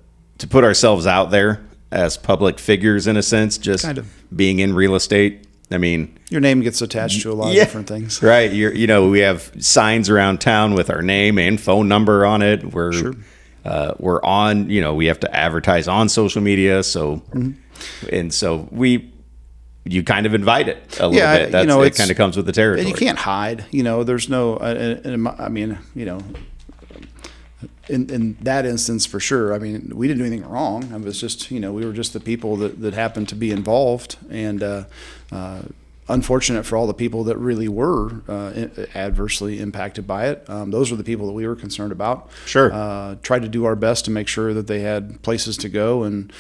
put ourselves out there as public figures in a sense, just kind of being in real estate. I mean, your name gets attached to a lot of different things, right? You know, we have signs around town with our name and phone number on it. We're on, you know, we have to advertise on social media. So, and so you kind of invite it a little bit. That's, you know, it kind of comes with the territory. And you can't hide, you know, there's no, I mean, you know, in that instance for sure. I mean, we didn't do anything wrong. It was just, you know, we were just the people that happened to be involved, and unfortunate for all the people that really were adversely impacted by it. Those were the people that we were concerned about. Sure. Tried to do our best to make sure that they had places to go, and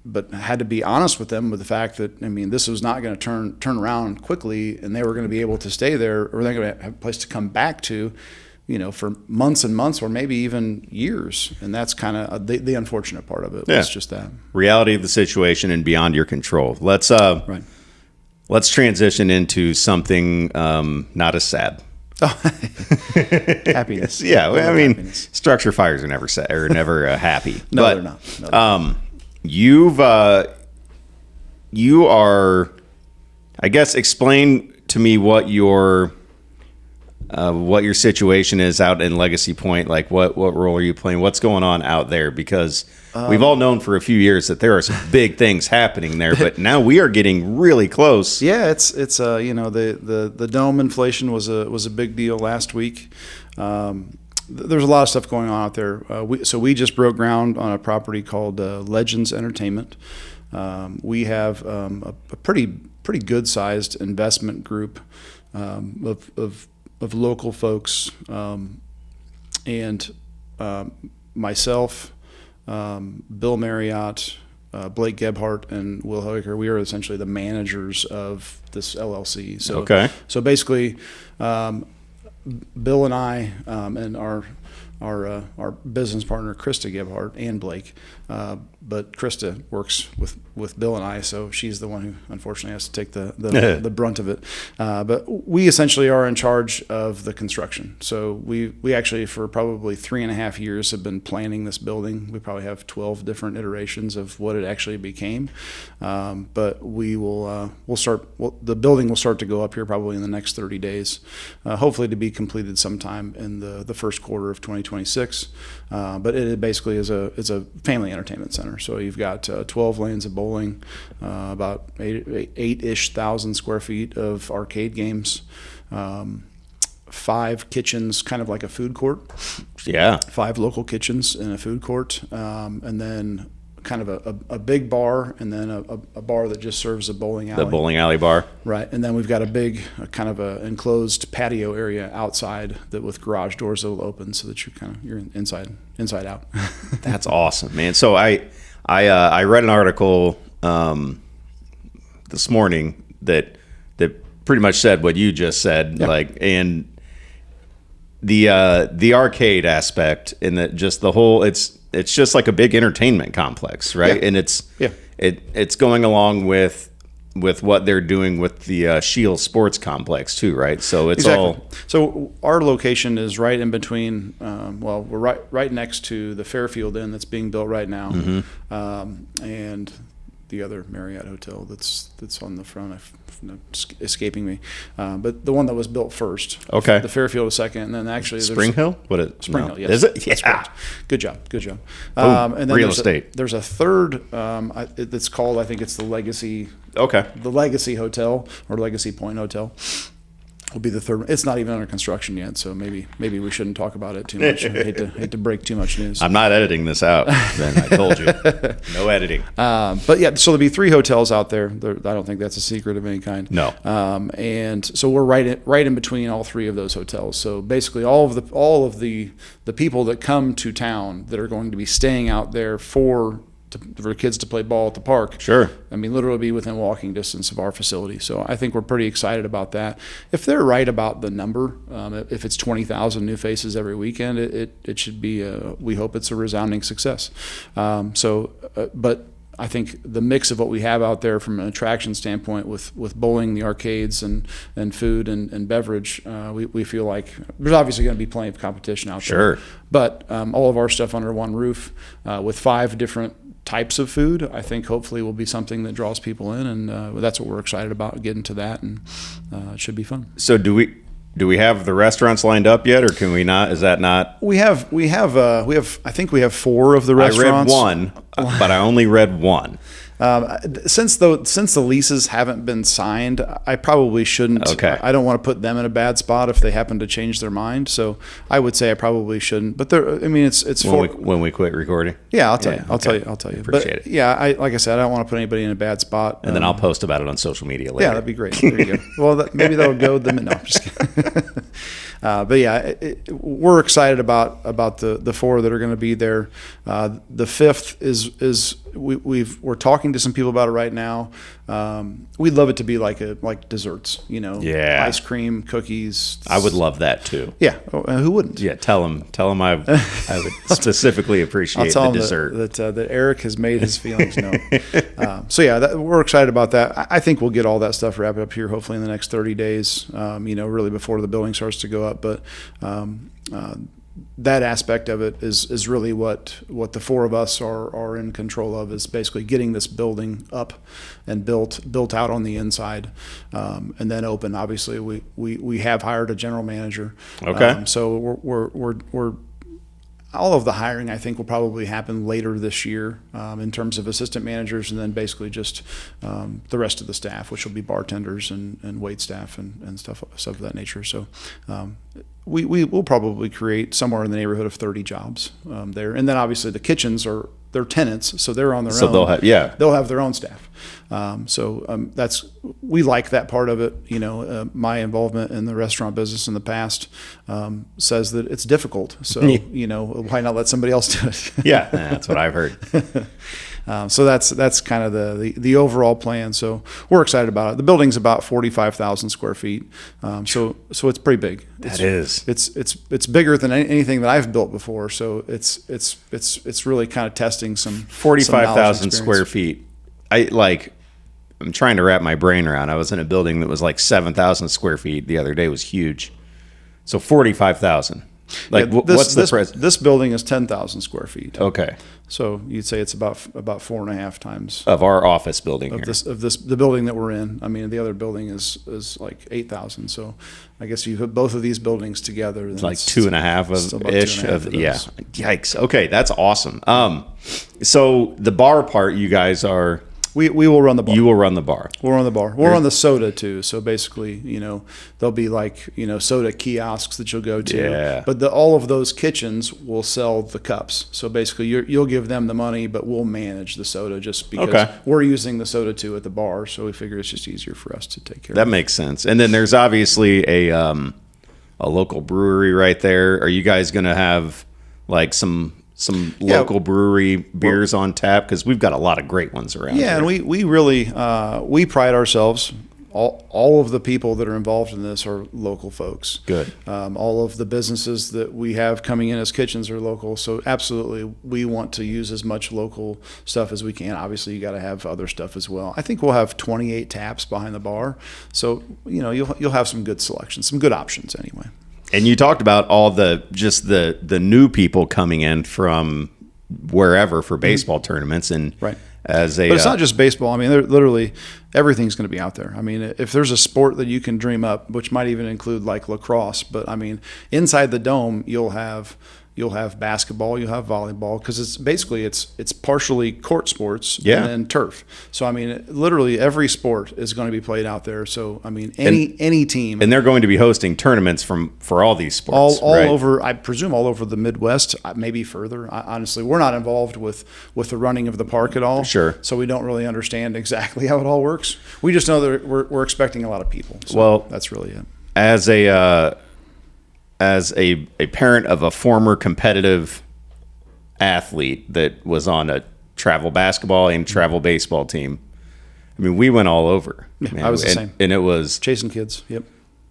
but had to be honest with them with the fact that, I mean, this was not going to turn around quickly, and they were going to be able to stay there, or they're going to have a place to come back to, you know, for months and months, or maybe even years. And that's kind of the unfortunate part of it. Yeah. It's just that reality of the situation and beyond your control. Let's transition into something not as sad. Happiness. Yeah, I mean, happiness. Structure fires are never sad or never happy. No, they're not. No, they're not. You are, I guess, explain to me what your situation is out in Legacy Pointe. Like, what role are you playing? What's going on out there? Because we've all known for a few years that there are some big things happening there, but now we are getting really close. Yeah, it's you know, the dome inflation was a big deal last week. There's a lot of stuff going on out there. We just broke ground on a property called Legends Entertainment. We have a pretty good sized investment group of local folks, and myself, Bill Marriott, Blake Gebhardt, and Will Hoeker. We are essentially the managers of this LLC. So basically, Bill and I, and our business partner Krista Gebhardt and Blake, but Krista works with Bill and I, so she's the one who unfortunately has to take the brunt of it. But we essentially are in charge of the construction. So we actually, for probably 3.5 years, have been planning this building. We probably have 12 different iterations of what it actually became. But the building will start to go up here probably in the next 30 days, hopefully to be completed sometime in the first quarter of 2026. But it basically is a family entertainment center. So you've got 12 lanes of bowling, about 8-ish thousand square feet of arcade games, 5 kitchens, kind of like a food court. Yeah. 5 local kitchens in a food court, and then kind of a big bar, and then a bar that just serves a bowling alley. The bowling alley bar. Right, and then we've got a big kind of a enclosed patio area outside that with garage doors that will open so that you're inside out. That's awesome, man. So I read an article this morning that pretty much said what you just said, like, and the arcade aspect, and that just the whole it's just like a big entertainment complex, right? Yeah. And it's going along with what they're doing with the Shield Sports Complex too, right? So it's all. So our location is right in between. We're right next to the Fairfield Inn that's being built right now, and the other Marriott hotel that's on the front. Escaping me, but the one that was built first. Okay. The Fairfield was second, and then actually Spring Hill. Spring Hill, yes. Is it? Yeah. That's correct. Good job. Boom. And then Real estate. There's a third. It's called, I think it's the Legacy. Okay. The Legacy Hotel or Legacy Pointe Hotel will be the third. It's not even under construction yet, so maybe we shouldn't talk about it too much. I hate to break too much news. I'm not editing this out. Ben, I told you, no editing. But yeah, so there'll be 3 hotels out there. I don't think that's a secret of any kind. No. And so we're right in between all 3 of those hotels. So basically, all of the people that come to town that are going to be staying out there for kids to play ball at the park. Sure. I mean, literally be within walking distance of our facility. So I think we're pretty excited about that. If they're right about the number, if it's 20,000 new faces every weekend, it should be, we hope it's a resounding success. But I think the mix of what we have out there from an attraction standpoint with bowling, the arcades, and food and beverage, we feel like there's obviously going to be plenty of competition out there. Sure. But all of our stuff under one roof with 5 different types of food, I think hopefully will be something that draws people in, and that's what we're excited about, getting to that, and it should be fun. So do we have the restaurants lined up yet, or can we not? Is that not? We have I think we have 4 of the restaurants. I read 1, but I only read 1. Since the leases haven't been signed, I probably shouldn't. Okay. I don't want to put them in a bad spot if they happen to change their mind. So I would say I probably shouldn't. But it's when we quit recording. Yeah, I'll tell you. I'll tell you. Appreciate it. Yeah, like I said, I don't want to put anybody in a bad spot. And then I'll post about it on social media later. Yeah, that'd be great. There you go. Well, maybe that'll go. No, I'm just kidding. But yeah, we're excited about the 4 that are going to be there. The 5th is we're talking to some people about it right now. We'd love it to be like desserts, Yeah. ice cream, cookies. I would love that too. Yeah, who wouldn't? Yeah, tell them I would specifically appreciate the dessert. That Eric has made his feelings known. So yeah, we're excited about that. I think we'll get all that stuff wrapped up here hopefully in the next 30 days. Really before the building starts to go up, but. That aspect of it is really what the 4 of us are in control of, is basically getting this building up and built out on the inside, and then open. Obviously, we have hired a general manager. Okay. So we're all of the hiring, I think, will probably happen later this year in terms of assistant managers, and then basically just the rest of the staff, which will be bartenders and wait staff and stuff of that nature. So we will probably create somewhere in the neighborhood of 30 jobs there. And then obviously the kitchens they're tenants, so they're on their own. So they'll have their own staff. We like that part of it. My involvement in the restaurant business in the past says that it's difficult. So why not let somebody else do it? Yeah, that's what I've heard. So that's kind of the overall plan. So we're excited about it. The building's about 45,000 square feet. So it's pretty big. It's bigger than anything that I've built before. So it's really kind of testing some 45,000 square feet. I'm trying to wrap my brain around. I was in a building that was like 7,000 square feet the other day. It was huge. So 45,000. What's the price? This building is 10,000 square feet. Okay. So you'd say it's about 4.5 times of our office building here. The building that we're in. I mean, the other building is like 8,000. So I guess you put both of these buildings together. It's like 2.5 of ish of yeah. Yikes. Okay, that's awesome. So the bar part, you guys are. We will run the bar. You will run the bar. We'll run the bar. We'll run the soda too. So basically, there'll be soda kiosks that you'll go to. Yeah. But all of those kitchens will sell the cups. So basically, you'll give them the money, but we'll manage the soda just because we're using the soda too at the bar. So we figure it's just easier for us to take care of it. That makes sense. And then there's obviously a local brewery right there. Are you guys going to have some local brewery beers on tap? Because we've got a lot of great ones around here. And we really we pride ourselves. All of the people that are involved in this are local folks. Good. All of the businesses that we have coming in as kitchens are local. So absolutely, we want to use as much local stuff as we can. Obviously, you got to have other stuff as well. I think we'll have 28 taps behind the bar. So you'll have some good selections, some good options anyway. And you talked about all the new people coming in from wherever for baseball tournaments, and right. as a. But it's not just baseball. I mean, literally everything's going to be out there. I mean, if there's a sport that you can dream up, which might even include like lacrosse, but I mean, inside the dome, you'll have basketball, you'll have volleyball, because it's basically it's partially court sports and then turf. So I mean, literally every sport is going to be played out there. So I mean, any team, and they're going to be hosting tournaments for all these sports, all right? over. I presume all over the Midwest, maybe further. Honestly, we're not involved with the running of the park at all. Sure. So we don't really understand exactly how it all works. We just know that we're expecting a lot of people. So well, that's really it. As a parent of a former competitive athlete that was on a travel basketball and travel baseball team, I mean, we went all over. Yeah, I was the same. And it was chasing kids. Yep.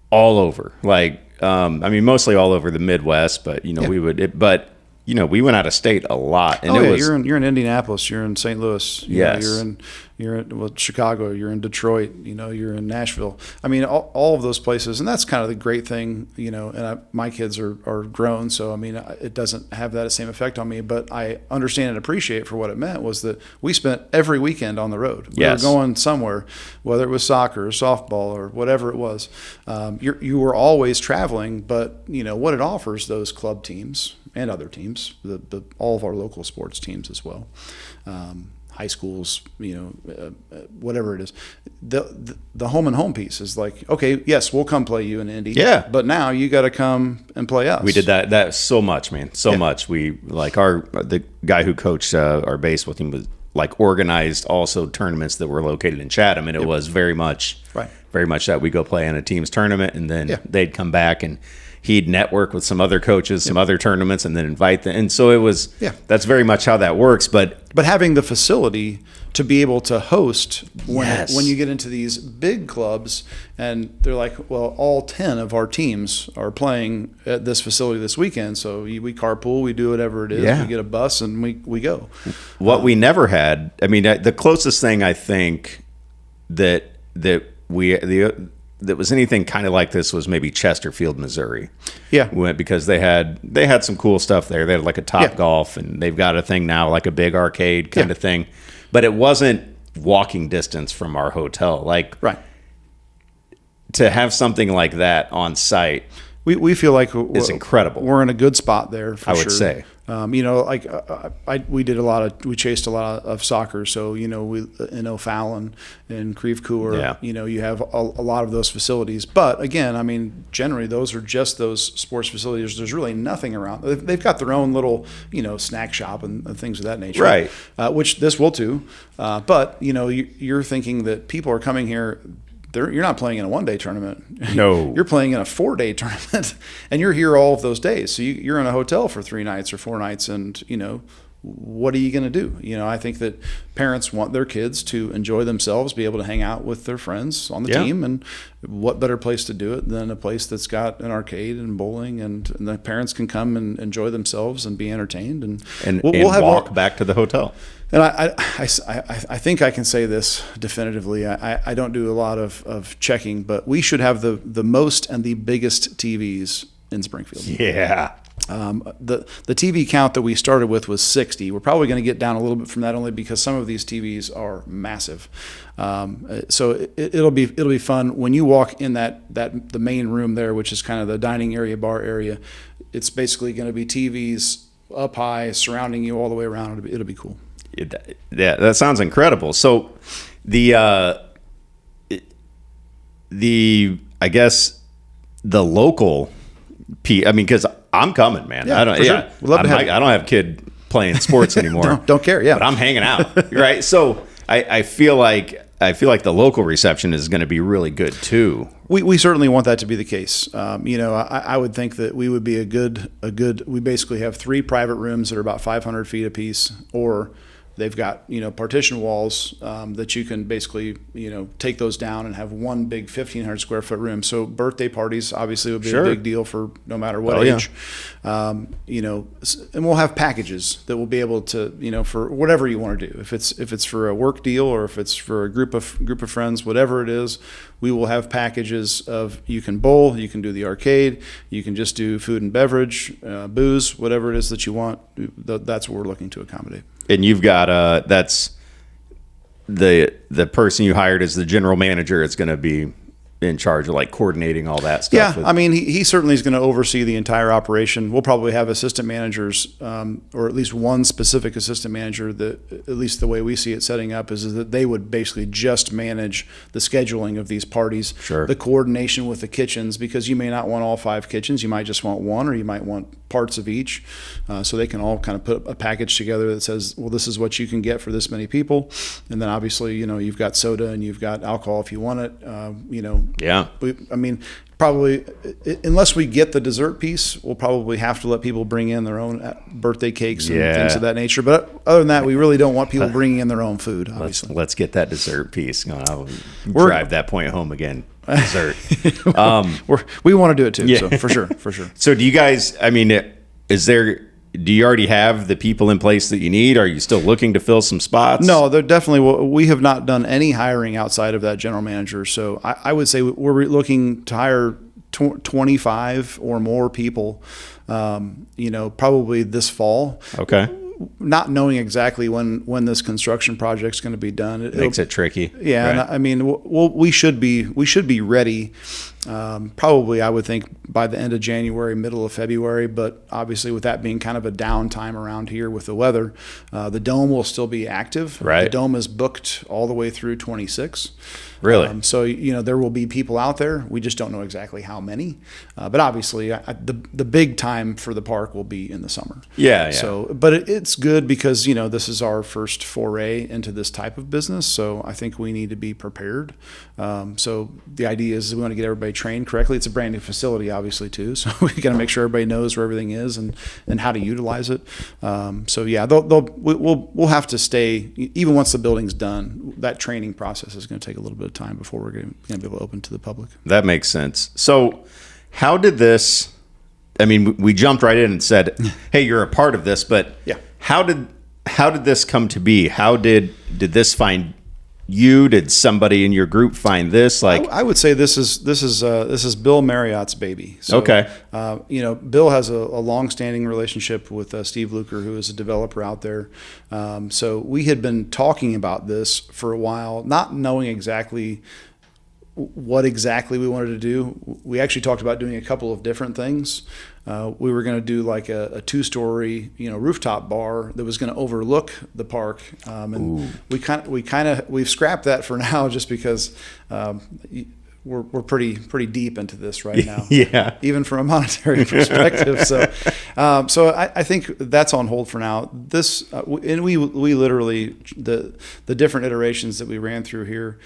All over. Like, I mean, mostly all over the Midwest, but, you know, we went out of state a lot. And you're in Indianapolis, you're in St. Louis, yes. You're in Chicago, you're in Detroit, you're in Nashville. I mean, all of those places, and that's kind of the great thing, and my kids are grown, so I mean, it doesn't have that same effect on me, but I understand and appreciate for what it meant was that we spent every weekend on the road. We were going somewhere, whether it was soccer or softball or whatever it was. You were always traveling, but what it offers those club teams and other teams, all of our local sports teams as well, high schools, whatever it is, the home and home piece is like, okay, yes, we'll come play you in Indy, but now you got to come and play us. We did that so much, man, so much. We like the guy who coached our baseball team was like organized also tournaments that were located in Chatham, and it was very much that we go play in a team's tournament, and then they'd come back and he'd network with some other coaches, some other tournaments, and then invite them. And so it was, that's very much how that works. But having the facility to be able to host when you get into these big clubs and they're like, well, all 10 of our teams are playing at this facility this weekend. So we carpool, we do whatever it is. We get a bus and we go. What we never had, I mean, the closest thing I think that was anything kind of like this was maybe Chesterfield, Missouri. Because they had some cool stuff there. They had like a Top Golf, and they've got a thing now like a big arcade kind of thing. But it wasn't walking distance from our hotel. Like to have something like that on site, we feel like it's incredible. We're in a good spot there. I would say. We chased a lot of soccer. So, we in O'Fallon and Creve Coeur, you have a lot of those facilities. But again, I mean, generally those are just those sports facilities. There's really nothing around. They've got their own little, snack shop and things of that nature. Right. Which this will too. But, you're thinking that people are coming here. You're not playing in a one-day tournament. No. You're playing in a 4-day tournament, and you're here all of those days. So you're in a hotel for 3 nights or 4 nights, and, what are you going to do? I think that parents want their kids to enjoy themselves, be able to hang out with their friends on the team, and what better place to do it than a place that's got an arcade and bowling, and the parents can come and enjoy themselves and be entertained. And we'll have walk back to the hotel. And I think I can say this definitively. I don't do a lot of checking, but we should have the most and the biggest TVs in Springfield. Yeah. The TV count that we started with was 60. We're probably going to get down a little bit from that, only because some of these TVs are massive. So it'll be fun when you walk in the main room there, which is kind of the dining area, bar area. It's basically going to be TVs up high surrounding you all the way around. It'll be cool. Yeah, that sounds incredible. So I guess the local because I'm coming, man. Yeah, I don't have a kid playing sports anymore. don't care. Yeah, but I'm hanging out. Right. So I feel like the local reception is going to be really good too. We certainly want that to be the case. I would think that we would be a good. We basically have 3 private rooms that are about 500 feet apiece, or they've got partition walls that you can basically take those down and have one big 1,500 square foot room. So birthday parties obviously would be a big deal for no matter what age. And we'll have packages that we'll be able to for whatever you want to do. If it's for a work deal or if it's for a group of friends, whatever it is, we will have packages of you can bowl, you can do the arcade, you can just do food and beverage, booze, whatever it is that you want. That's what we're looking to accommodate. And you've got that's the person you hired as the general manager is going to be in charge of like coordinating all that stuff. Yeah, I mean, he certainly is going to oversee the entire operation. We'll probably have assistant managers, or at least one specific assistant manager that, at least the way we see it setting up, is that they would basically just manage the scheduling of these parties, Sure. the coordination with the kitchens, because you may not want all 5 kitchens. You might just want one, or you might want parts of each. So they can all kind of put a package together that says, well, this is what you can get for this many people. And then obviously, you've got soda and you've got alcohol if you want it, Yeah. I mean, probably unless we get the dessert piece, we'll probably have to let people bring in their own birthday cakes and things of that nature. But other than that, we really don't want people bringing in their own food, obviously. Let's get that dessert piece. I'll drive that point home again. Dessert. We want to do it too. Yeah. So for sure. So do you guys, I mean, do you already have the people in place that you need? Are you still looking to fill some spots? No, they're definitely. We have not done any hiring outside of that general manager. So I would say we're looking to hire 25 or more people. Probably this fall. Okay. Not knowing exactly when this construction project's going to be done, it makes it tricky. Yeah, right. And I mean, we should be ready. Probably, I would think by the end of January, middle of February. But obviously, with that being kind of a downtime around here with the weather, the dome will still be active. Right. The dome is booked all the way through 26. Really? So there will be people out there. We just don't know exactly how many. But obviously, the big time for the park will be in the summer. Yeah. So, but it's good because this is our first foray into this type of business. So I think we need to be prepared. So the idea is we want to get everybody trained correctly. It's a brand new facility, obviously, too. So we got to make sure everybody knows where everything is and how to utilize it. So yeah, we'll have to stay even once the building's done. That training process is going to take a little bit of time before we're going to be able to open to the public. That makes sense. So how did this, I mean, we jumped right in and said, hey, you're a part of this, but yeah. How did this come to be? How did this find you? Did somebody in your group find this? Like, I would say this is Bill Marriott's baby. So, okay. Bill has a long-standing relationship with Steve Luker, who is a developer out there. So we had been talking about this for a while, not knowing exactly what exactly we wanted to do. We actually talked about doing a couple of different things. We were going to do like a 2-story, rooftop bar that was going to overlook the park, and we've scrapped that for now just because we're pretty deep into this right now. Yeah, even from a monetary perspective. So I think that's on hold for now. This and we literally the different iterations that we ran through here.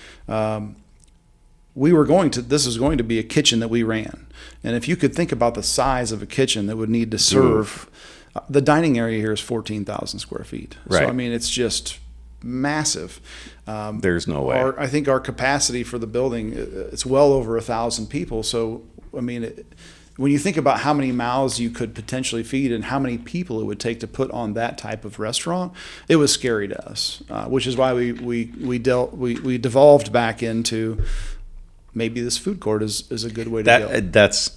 This was going to be a kitchen that we ran. And if you could think about the size of a kitchen that would need to serve, the dining area here is 14,000 square feet. Right. So, I mean, it's just massive. There's no way. I think our capacity for the building, it's well over 1,000 people. So, I mean, when you think about how many mouths you could potentially feed and how many people it would take to put on that type of restaurant, it was scary to us, which is why we devolved back into maybe this food court is a good way to go.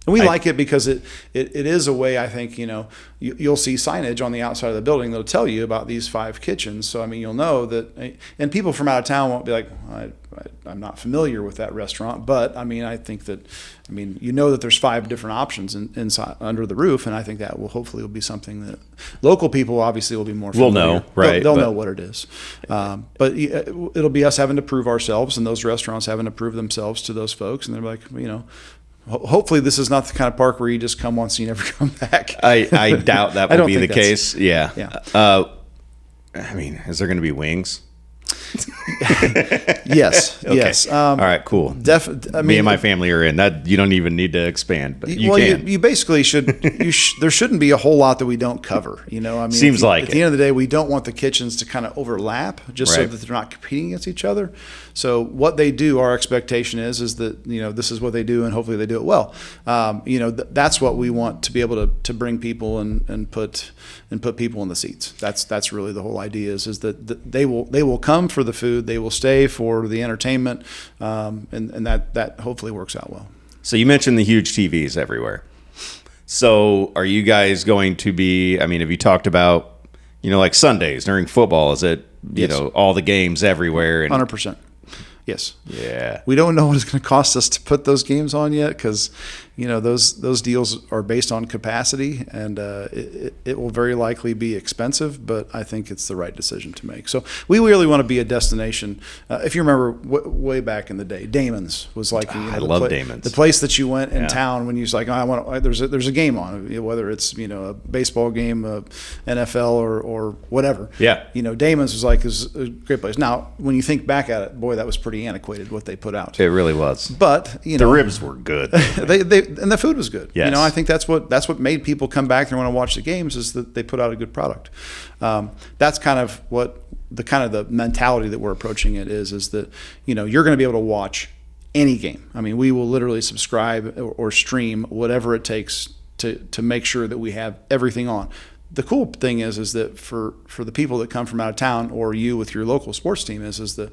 And we like it because it is a way, I think, you'll see signage on the outside of the building that'll tell you about these 5 kitchens. So, I mean, you'll know that, and people from out of town won't be like, I'm not familiar with that restaurant. But, I mean, I think that, that there's 5 different options inside under the roof. And I think that will hopefully be something that local people obviously will be more familiar. We'll know, right. They'll know what it is. But it'll be us having to prove ourselves and those restaurants having to prove themselves to those folks. And they're like, hopefully this is not the kind of park where you just come once and you never come back. I doubt that will be the case. Yeah. Is there going to be wings? Yes. Okay. Yes. All right. Cool. Me and my family are in that. You don't even need to expand, but you can. You basically should. There shouldn't be a whole lot that we don't cover. Seems like at the end of the day, we don't want the kitchens to kind of overlap, just so that they're not competing against each other. So what they do, our expectation is that this is what they do, and hopefully they do it well. That's what we want to be able to bring people and put people in the seats. That's really the whole idea is that they will come for the food, they will stay for the entertainment, and that hopefully works out well. So you mentioned the huge TVs everywhere. So are you guys going to be? Have you talked about like Sundays during football? Is it all the games everywhere. And 100%. Yes. Yeah. We don't know what it's going to cost us to put those games on yet because, those deals are based on capacity, and it will very likely be expensive, but I think it's the right decision to make. So we really want to be a destination. If you remember way back in the day, Damon's was like I love Damon's. the place that you went in town when you was like, there's a game on, whether it's a baseball game, NFL or whatever. Yeah. Damon's was a great place. Now, when you think back at it, boy, that was pretty antiquated what they put out. It really was. But the ribs were good. And the food was good. Yes. I think that's what made people come back and want to watch the games is that they put out a good product. That's kind of what the mentality that we're approaching it is that you're going to be able to watch any game. I mean, we will literally subscribe or stream whatever it takes to make sure that we have everything on. The cool thing is that for the people that come from out of town or you with your local sports team is that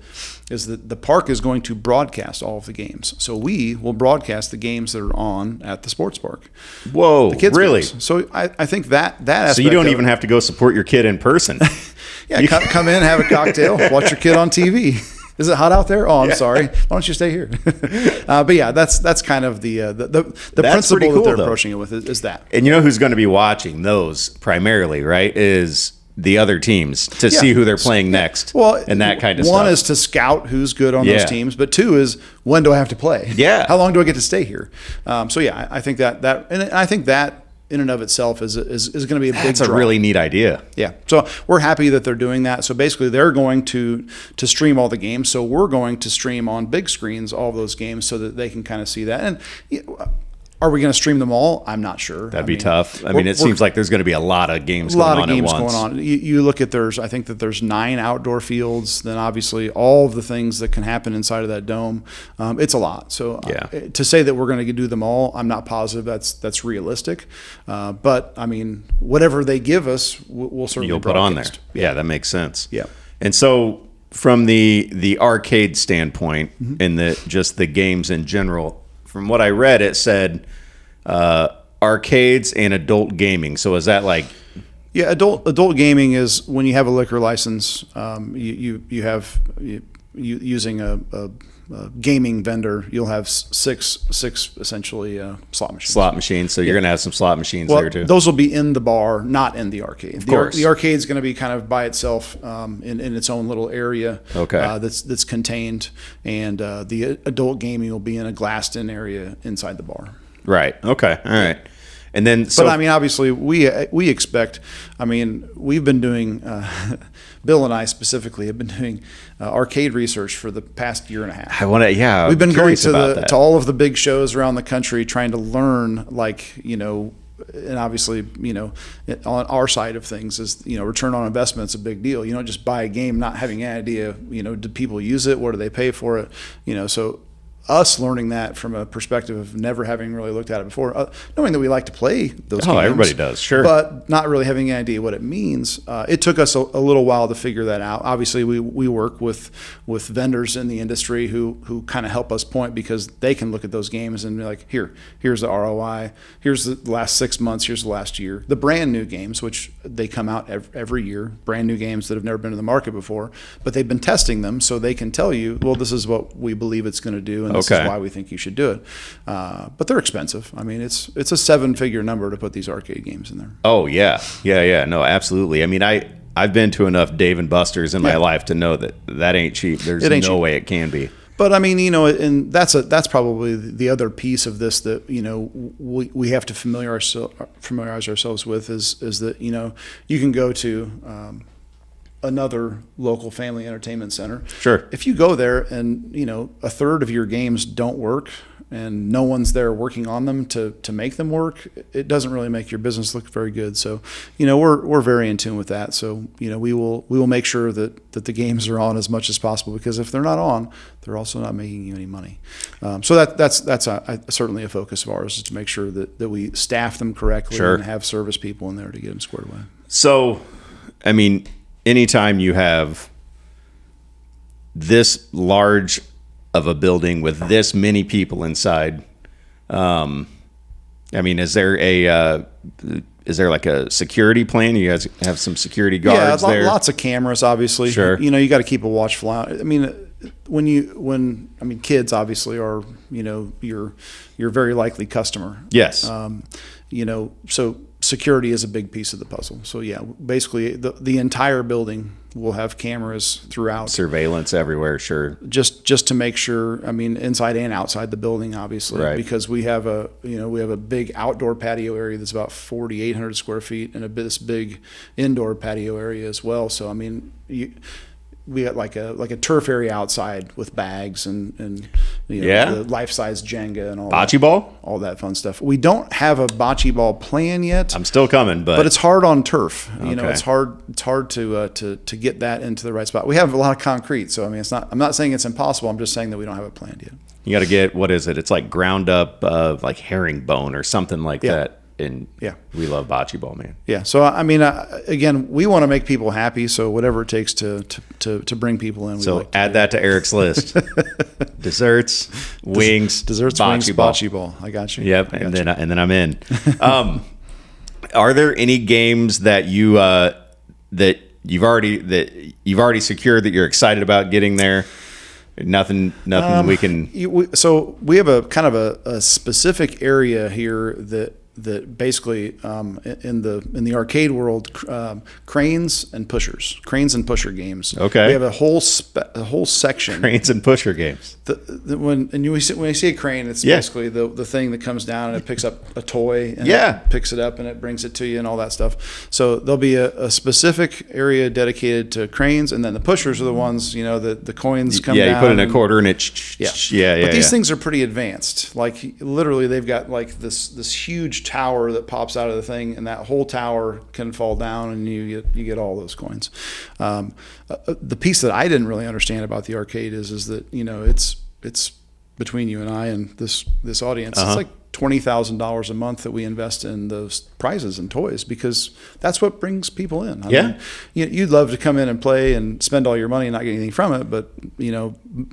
the park is going to broadcast all of the games. So we will broadcast the games that are on at the sports park. Whoa, the kids really? Games. So I think that aspect. So you don't even have to go support your kid in person. Yeah, come in, have a cocktail, watch your kid on TV. Is it hot out there? Oh, I'm sorry. Why don't you stay here? But yeah, that's kind of the principle cool, that they're though. approaching it with is that. And you know who's going to be watching those primarily, right? Is the other teams to see who they're playing next. Well, and that kind of stuff. One is to scout who's good on those teams, but two is when do I have to play? Yeah. How long do I get to stay here? So yeah, I think that and I think that in and of itself is going to be a big That's draw. a really neat idea. Yeah. So we're happy that they're doing that. So basically they're going to stream all the games. So we're going to stream on big screens all of those games so that they can kind of see that. And are we going to stream them all? I'm not sure. That'd be tough. I mean, it seems like there's going to be a lot of games going on at once. You look at I think that there's 9 outdoor fields. Then obviously all of the things that can happen inside of that dome. It's a lot. So to say that we're going to do them all, I'm not positive that's realistic. But I mean, whatever they give us, we'll certainly You'll put on there. Yeah, that makes sense. Yeah. And so from the arcade standpoint and just the games in general, from what I read, it said arcades and adult gaming. So is that like? Yeah, adult gaming is when you have a liquor license. You using a gaming vendor. You'll have six essentially slot machines. Slot machines. So you're going to have some slot machines there too. Those will be in the bar, not in the arcade. Of course. The arcade's going to be kind of by itself in its own little area. Okay. That's contained, and the adult gaming will be in a glassed-in area inside the bar. Right. Okay. All right. And then, but I mean, obviously, we expect. I mean, we've been doing. Bill and I specifically have been doing arcade research for the past year and a half. We've been going to all of the big shows around the country, trying to learn, and obviously, on our side of things is, return on investment is a big deal. You don't just buy a game not having any idea, do people use it? What do they pay for it? So us learning that from a perspective of never having really looked at it before, knowing that we like to play those games. Everybody does, sure. But not really having any idea what it means. It took us a little while to figure that out. Obviously, we work with vendors in the industry who kind of help us point, because they can look at those games and be like, here's the ROI, here's the last 6 months, here's the last year. The brand new games, which they come out every year, brand new games that have never been in the market before, but they've been testing them, so they can tell you, well, this is what we believe it's going to do, and this is why we think you should do it. But they're expensive. I mean, it's a 7-figure number to put these arcade games in there. Oh yeah. No, absolutely. I mean, I've been to enough Dave and Buster's in my life to know that ain't cheap. There's no way it can be. But I mean, and that's probably the other piece of this that we have to familiarize ourselves with is that you can go to another local family entertainment center. Sure. If you go there and a third of your games don't work and no one's there working on them to make them work, it doesn't really make your business look very good. So we're very in tune with that. So we will make sure that the games are on as much as possible, because if they're not on, they're also not making you any money. So that's certainly a focus of ours, is to make sure that we staff them correctly and have service people in there to get them squared away. So, I mean, anytime you have this large of a building with this many people inside, I mean, is there is there like a security plan? You guys have some security guards there? Lots of cameras, obviously. Sure. You got to keep a watchful eye. I mean, kids obviously are, your very likely customer. Yes. So security is a big piece of the puzzle. So yeah, basically the entire building will have cameras throughout. Surveillance everywhere, sure. Just to make sure, inside and outside the building, obviously, right. Because we have a big outdoor patio area that's about 4,800 square feet, and this big indoor patio area as well. So we got like a turf area outside with bags and the life-size Jenga and all bocce ball, all that fun stuff. We don't have a bocce ball plan yet. I'm still coming, but it's hard on turf. Okay. It's hard to get that into the right spot. We have a lot of concrete, so I'm not saying it's impossible. I'm just saying that we don't have it planned yet. You got to get, what is it? It's like ground up like herringbone or something like that. And we love bocce ball, man. Yeah. So again, we want to make people happy. So whatever it takes to bring people in. So add that to Eric's list: desserts, wings, bocce ball. I got you. Yep. And then I'm in. Are there any games that you've already secured that you're excited about getting there? Nothing we can. So we have a kind of a specific area here that basically in the arcade world, cranes and pusher games. Okay, we have a whole section. Cranes and pusher games. When you see a crane, it's basically the thing that comes down and it picks up a toy and it picks it up and it brings it to you and all that stuff. So there'll be a specific area dedicated to cranes, and then the pushers are the ones the coins come down. Yeah, you put in a quarter and it. But these things are pretty advanced. Like literally, they've got like this huge tower that pops out of the thing, and that whole tower can fall down and you get all those coins. The piece that I didn't really understand about the arcade is that it's between you and I and this audience. It's like $20,000 a month that we invest in those prizes and toys, because that's what brings people in. I mean, you'd love to come in and play and spend all your money and not get anything from it, but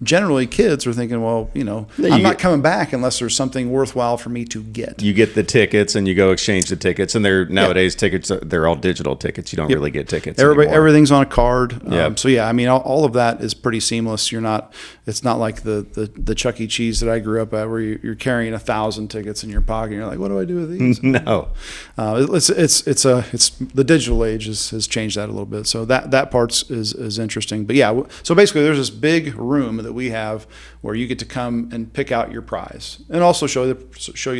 generally kids are thinking, well, I'm not coming back unless there's something worthwhile for me to get. You get the tickets and you go exchange the tickets, and nowadays tickets, they're all digital tickets. You don't really get tickets anymore. Everything's on a card. So all of that is pretty seamless. It's not like the Chuck E. Cheese that I grew up at, where you're carrying 1,000 tickets in your pocket and you're like, what do I do with these? No. It's the digital age has changed that a little bit. So that part is interesting. But so basically there's this big room that we have where you get to come and pick out your prize, and also show you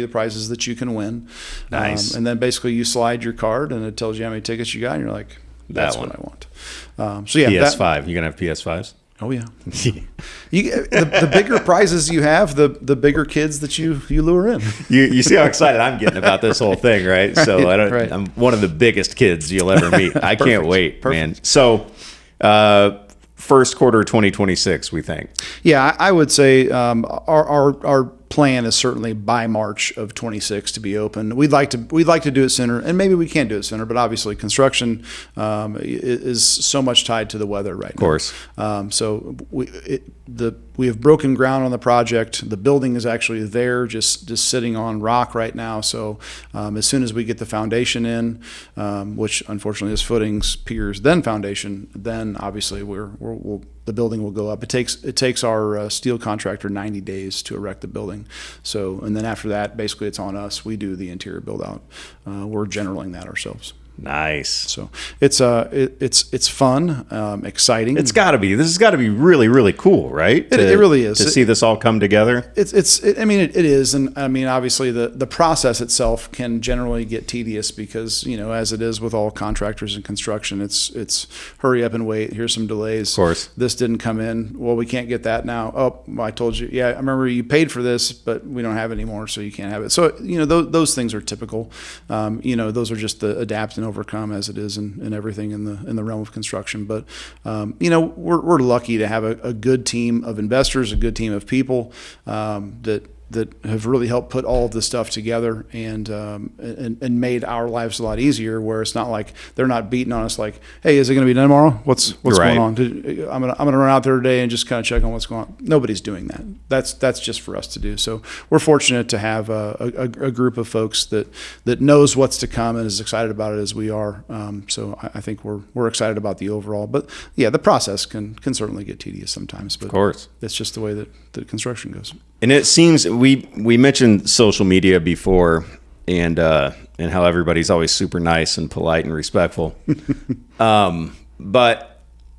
the prizes that you can win. Nice. And then basically you slide your card and it tells you how many tickets you got, and you're like, that's what I want. PS5. You gonna have PS5s? Oh yeah. The bigger prizes you have, the bigger kids that you lure in. You see how excited I'm getting about this whole thing, right? So I'm one of the biggest kids you'll ever meet. I can't wait, man. So first quarter 2026, we think. Yeah, I would say our plan is certainly by March of 26 to be open. We'd like to do it sooner, and maybe we can't do it sooner, but obviously construction is so much tied to the weather right now. Of course. So we have broken ground on the project. The building is actually there, just sitting on rock right now. So as soon as we get the foundation in, which unfortunately is footings, piers, then foundation, then obviously the building will go up. It takes our steel contractor 90 days to erect the building. So, and then after that, basically it's on us. We do the interior build out. We're generaling that ourselves. Nice. So it's fun, exciting. It's got to be. This has got to be really, really cool, right? It really is to see this all come together. It is, and obviously the process itself can generally get tedious because as it is with all contractors and construction, it's hurry up and wait. Here's some delays. Of course, this didn't come in. Well, we can't get that now. Oh, I told you. Yeah, I remember you paid for this, but we don't have it anymore, so you can't have it. So those things are typical. Those are just the adapt and overcome as it is in everything in the realm of construction. But we're lucky to have a good team of investors, a good team of people that that have really helped put all of this stuff together and made our lives a lot easier. Where it's not like they're not beating on us like, hey, is it going to be done tomorrow? What's Right. going on? I'm gonna run out there today and just kind of check on what's going on. Nobody's doing that. That's just for us to do. So we're fortunate to have a group of folks that knows what's to come and is excited about it as we are. So I think we're excited about the overall. But yeah, the process can certainly get tedious sometimes. But Of course. that's just the way that construction goes. And it seems we mentioned social media before, and how everybody's always super nice and polite and respectful. But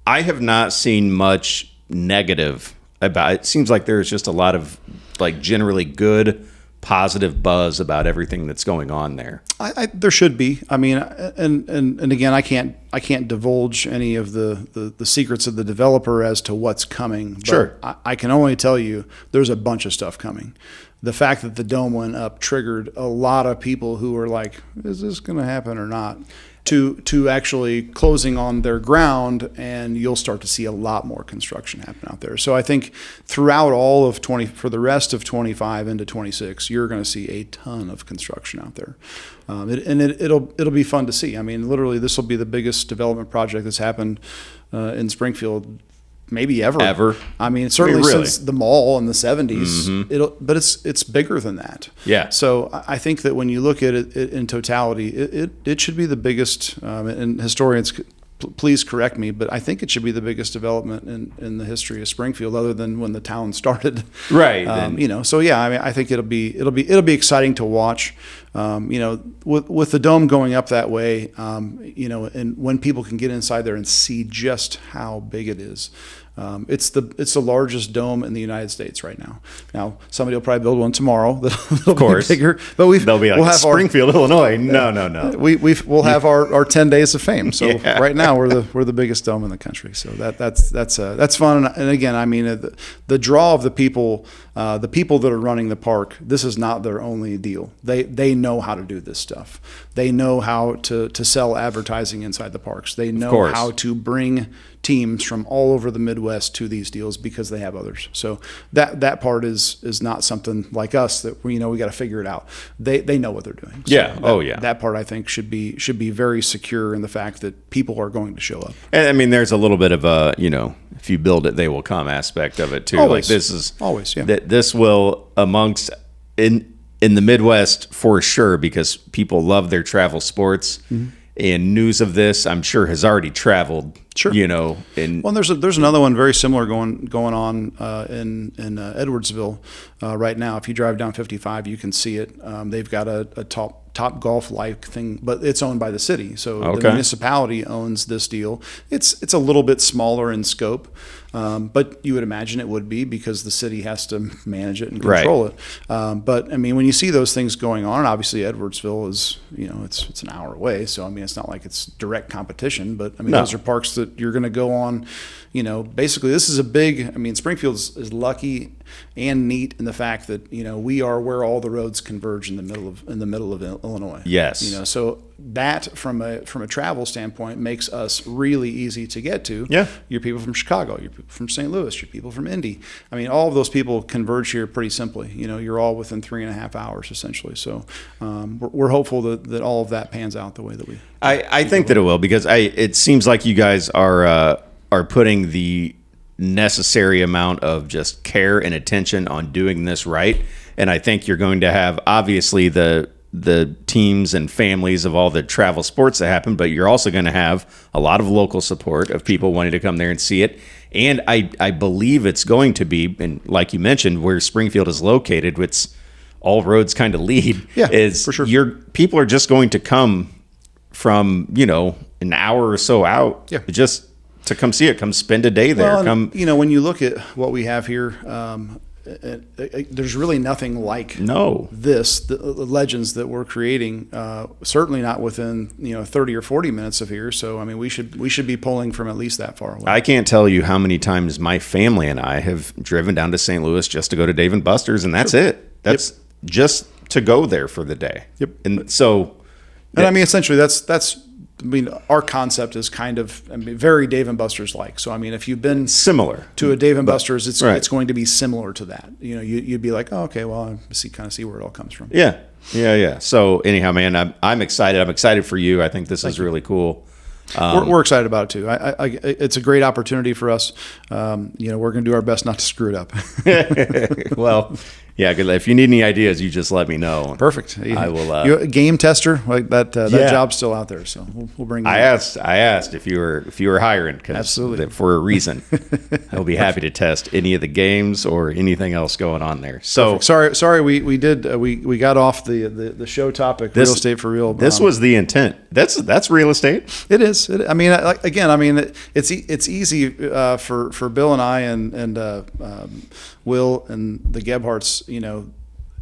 I have not seen much negative about it. It seems like there's just a lot of like generally good, positive buzz about everything that's going on there. There should be. I mean, and again, I can't divulge any of the secrets of the developer as to what's coming. But Sure. I can only tell you there's a bunch of stuff coming. The fact that the dome went up triggered a lot of people who were like, is this going to happen or not? To actually closing on their ground, and you'll start to see a lot more construction happen out there. So I think throughout all of for the rest of 25 into 26, you're going to see a ton of construction out there. It'll be fun to see. I mean, literally, this will be the biggest development project that's happened in Springfield maybe ever. I mean, certainly really? since the mall in the 70s. But it's bigger than that. Yeah. So I think that when you look at it in totality, it should be the biggest. And historians, please correct me, but I think it should be the biggest development in the history of Springfield, other than when the town started. Right. So yeah, I mean, I think it'll be exciting to watch. With the dome going up that way, and when people can get inside there and see just how big it is. It's the largest dome in the United States right now. Now somebody will probably build one tomorrow that'll Of course. be bigger, but they'll be like we'll have Springfield, Illinois. No. We'll have our 10 days of fame. So Yeah. right now we're the biggest dome in the country. So that's fun. And again, I mean the draw of the people that are running the park. This is not their only deal. They know how to do this stuff. They know how to sell advertising inside the parks. They know how to bring teams from all over the Midwest to these deals because they have others. So that part is not something like us that we got to figure it out. They know what they're doing. So yeah. That part I think should be very secure in the fact that people are going to show up. And I mean, there's a little bit of a if you build it, they will come aspect of it too. Always. Like this is Always, yeah. That this will amongst in the Midwest for sure, because people love their travel sports. Mm-hmm. And news of this, I'm sure, has already traveled. Sure. And there's another one very similar going on in Edwardsville right now. If you drive down 55, you can see it. They've got a top golf like thing, but it's owned by the city. So the municipality owns this deal. It's a little bit smaller in scope, but you would imagine it would be because the city has to manage it and control it. But I mean, when you see those things going on, obviously Edwardsville is it's an hour away. So I mean, it's not like it's direct competition, but I mean those are parks that you're going to go on. Basically this is a big. I mean, Springfield is lucky and neat in the fact that we are where all the roads converge in the middle of Illinois. Yes. So that from a travel standpoint makes us really easy to get to. Yeah. Your people from Chicago, your people from St. Louis, your people from Indy. I mean, all of those people converge here pretty simply. You're all within 3.5 hours essentially. So we're hopeful that all of that pans out the way that we. I think that it will, because it seems like you guys are putting the necessary amount of just care and attention on doing this right. And I think you're going to have obviously the teams and families of all the travel sports that happen, but you're also going to have a lot of local support of people wanting to come there and see it. And I believe it's going to be, and like you mentioned, where Springfield is located, it's all roads kind of lead. Yeah, is for sure. People are just going to come from an hour or so out. Yeah. Just to come see it, come spend a day there. Well, when you look at what we have here, there's really nothing like the legends that we're creating. Certainly not within 30 or 40 minutes of here. So I mean, we should be pulling from at least that far away. I can't tell you how many times my family and I have driven down to St. Louis just to go to Dave & Buster's, and that's it. That's just to go there for the day. Yep. And so, and I mean, essentially, that's I mean, our concept is kind of, very Dave and Buster's like. So, I mean, if you've been Similar to a Dave and Buster's, it's right. it's going to be similar to that. You know, you'd be like, oh, okay, well, I see where it all comes from. Yeah. So anyhow, man, I'm excited. I'm excited for you. I think this is really cool. We're excited about it too. It's a great opportunity for us. We're going to do our best not to screw it up. Well, yeah. If you need any ideas, you just let me know. Perfect. I will. You're a game tester, like that. That job's still out there, so we'll bring. I asked if you were hiring, because absolutely, for a reason. I'll be happy to test any of the games or anything else going on there. So sorry, we got off the show topic. Real estate for real. This was the intent. That's real estate. It is. I mean, it's easy for Bill and I and Will and the Gebhardts. You know,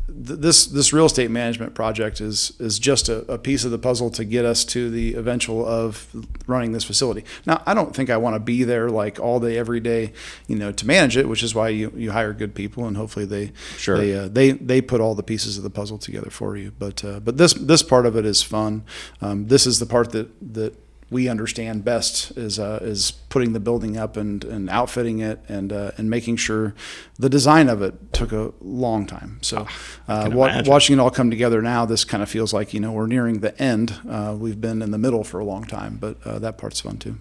this real estate management project is just a piece of the puzzle to get us to the eventual of running this facility. Now, I don't think I want to be there like all day, every day, to manage it, which is why you hire good people, and hopefully they put all the pieces of the puzzle together for you. But this part of it is fun. This is the part that we understand best is putting the building up and outfitting it and making sure the design of it took a long time. So watching it all come together now, this kind of feels like we're nearing the end. We've been in the middle for a long time, but that part's fun too.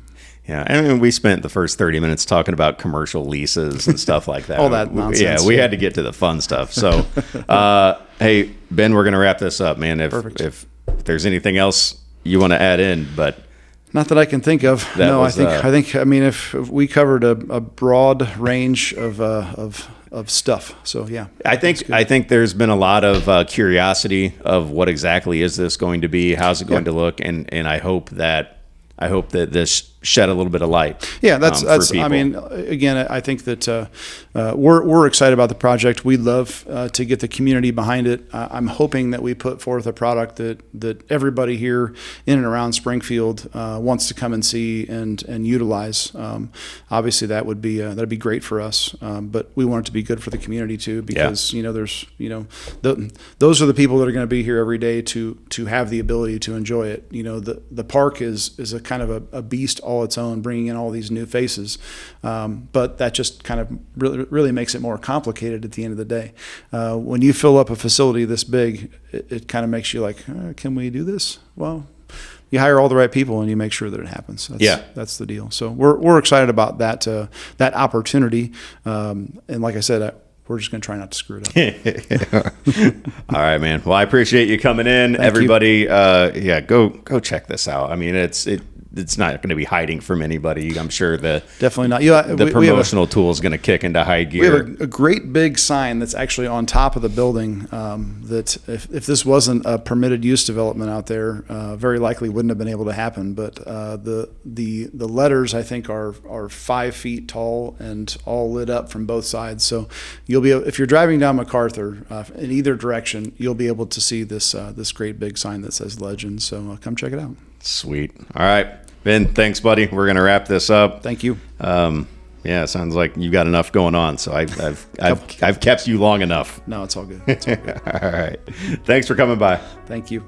Yeah, I mean, we spent the first 30 minutes talking about commercial leases and stuff like that. All that nonsense. Yeah, we had to get to the fun stuff. So, hey, Ben, we're going to wrap this up, man. If there's anything else you want to add in, but not that I can think of. No, I think. I mean, if we covered a broad range of stuff. So yeah, I think there's been a lot of curiosity of what exactly is this going to be, how's it going to look, and I hope that this shed a little bit of light. Yeah, that's. I mean, again, I think that we're excited about the project. We'd love to get the community behind it. I'm hoping that we put forth a product that everybody here in and around Springfield wants to come and see and utilize. Obviously, that'd be great for us. But we want it to be good for the community too, because there's those are the people that are going to be here every day to have the ability to enjoy it. The park is a kind of a beast all its own, bringing in all these new faces, but that just kind of really makes it more complicated at the end of the day. When you fill up a facility this big, it kind of makes you like, can we do this? Well, you hire all the right people and you make sure that it happens. That's the deal. So we're excited about that opportunity, and like I said, we're just going to try not to screw it up. All right, man. Well, I appreciate you coming in. Thank Everybody, go check this out. I mean, it's not going to be hiding from anybody. I'm sure definitely not. The promotional tool is going to kick into high gear. We have a great big sign that's actually on top of the building. That if this wasn't a permitted use development out there, very likely wouldn't have been able to happen. But the letters, I think, are 5 feet tall and all lit up from both sides. So you'll be able, if you're driving down MacArthur in either direction, you'll be able to see this great big sign that says Legend. So come check it out. Sweet. All right, Ben, thanks, buddy. We're going to wrap this up. Thank you. It sounds like you got enough going on, so I've kept you long enough. No, it's all good. It's all good. All right. Thanks for coming by. Thank you.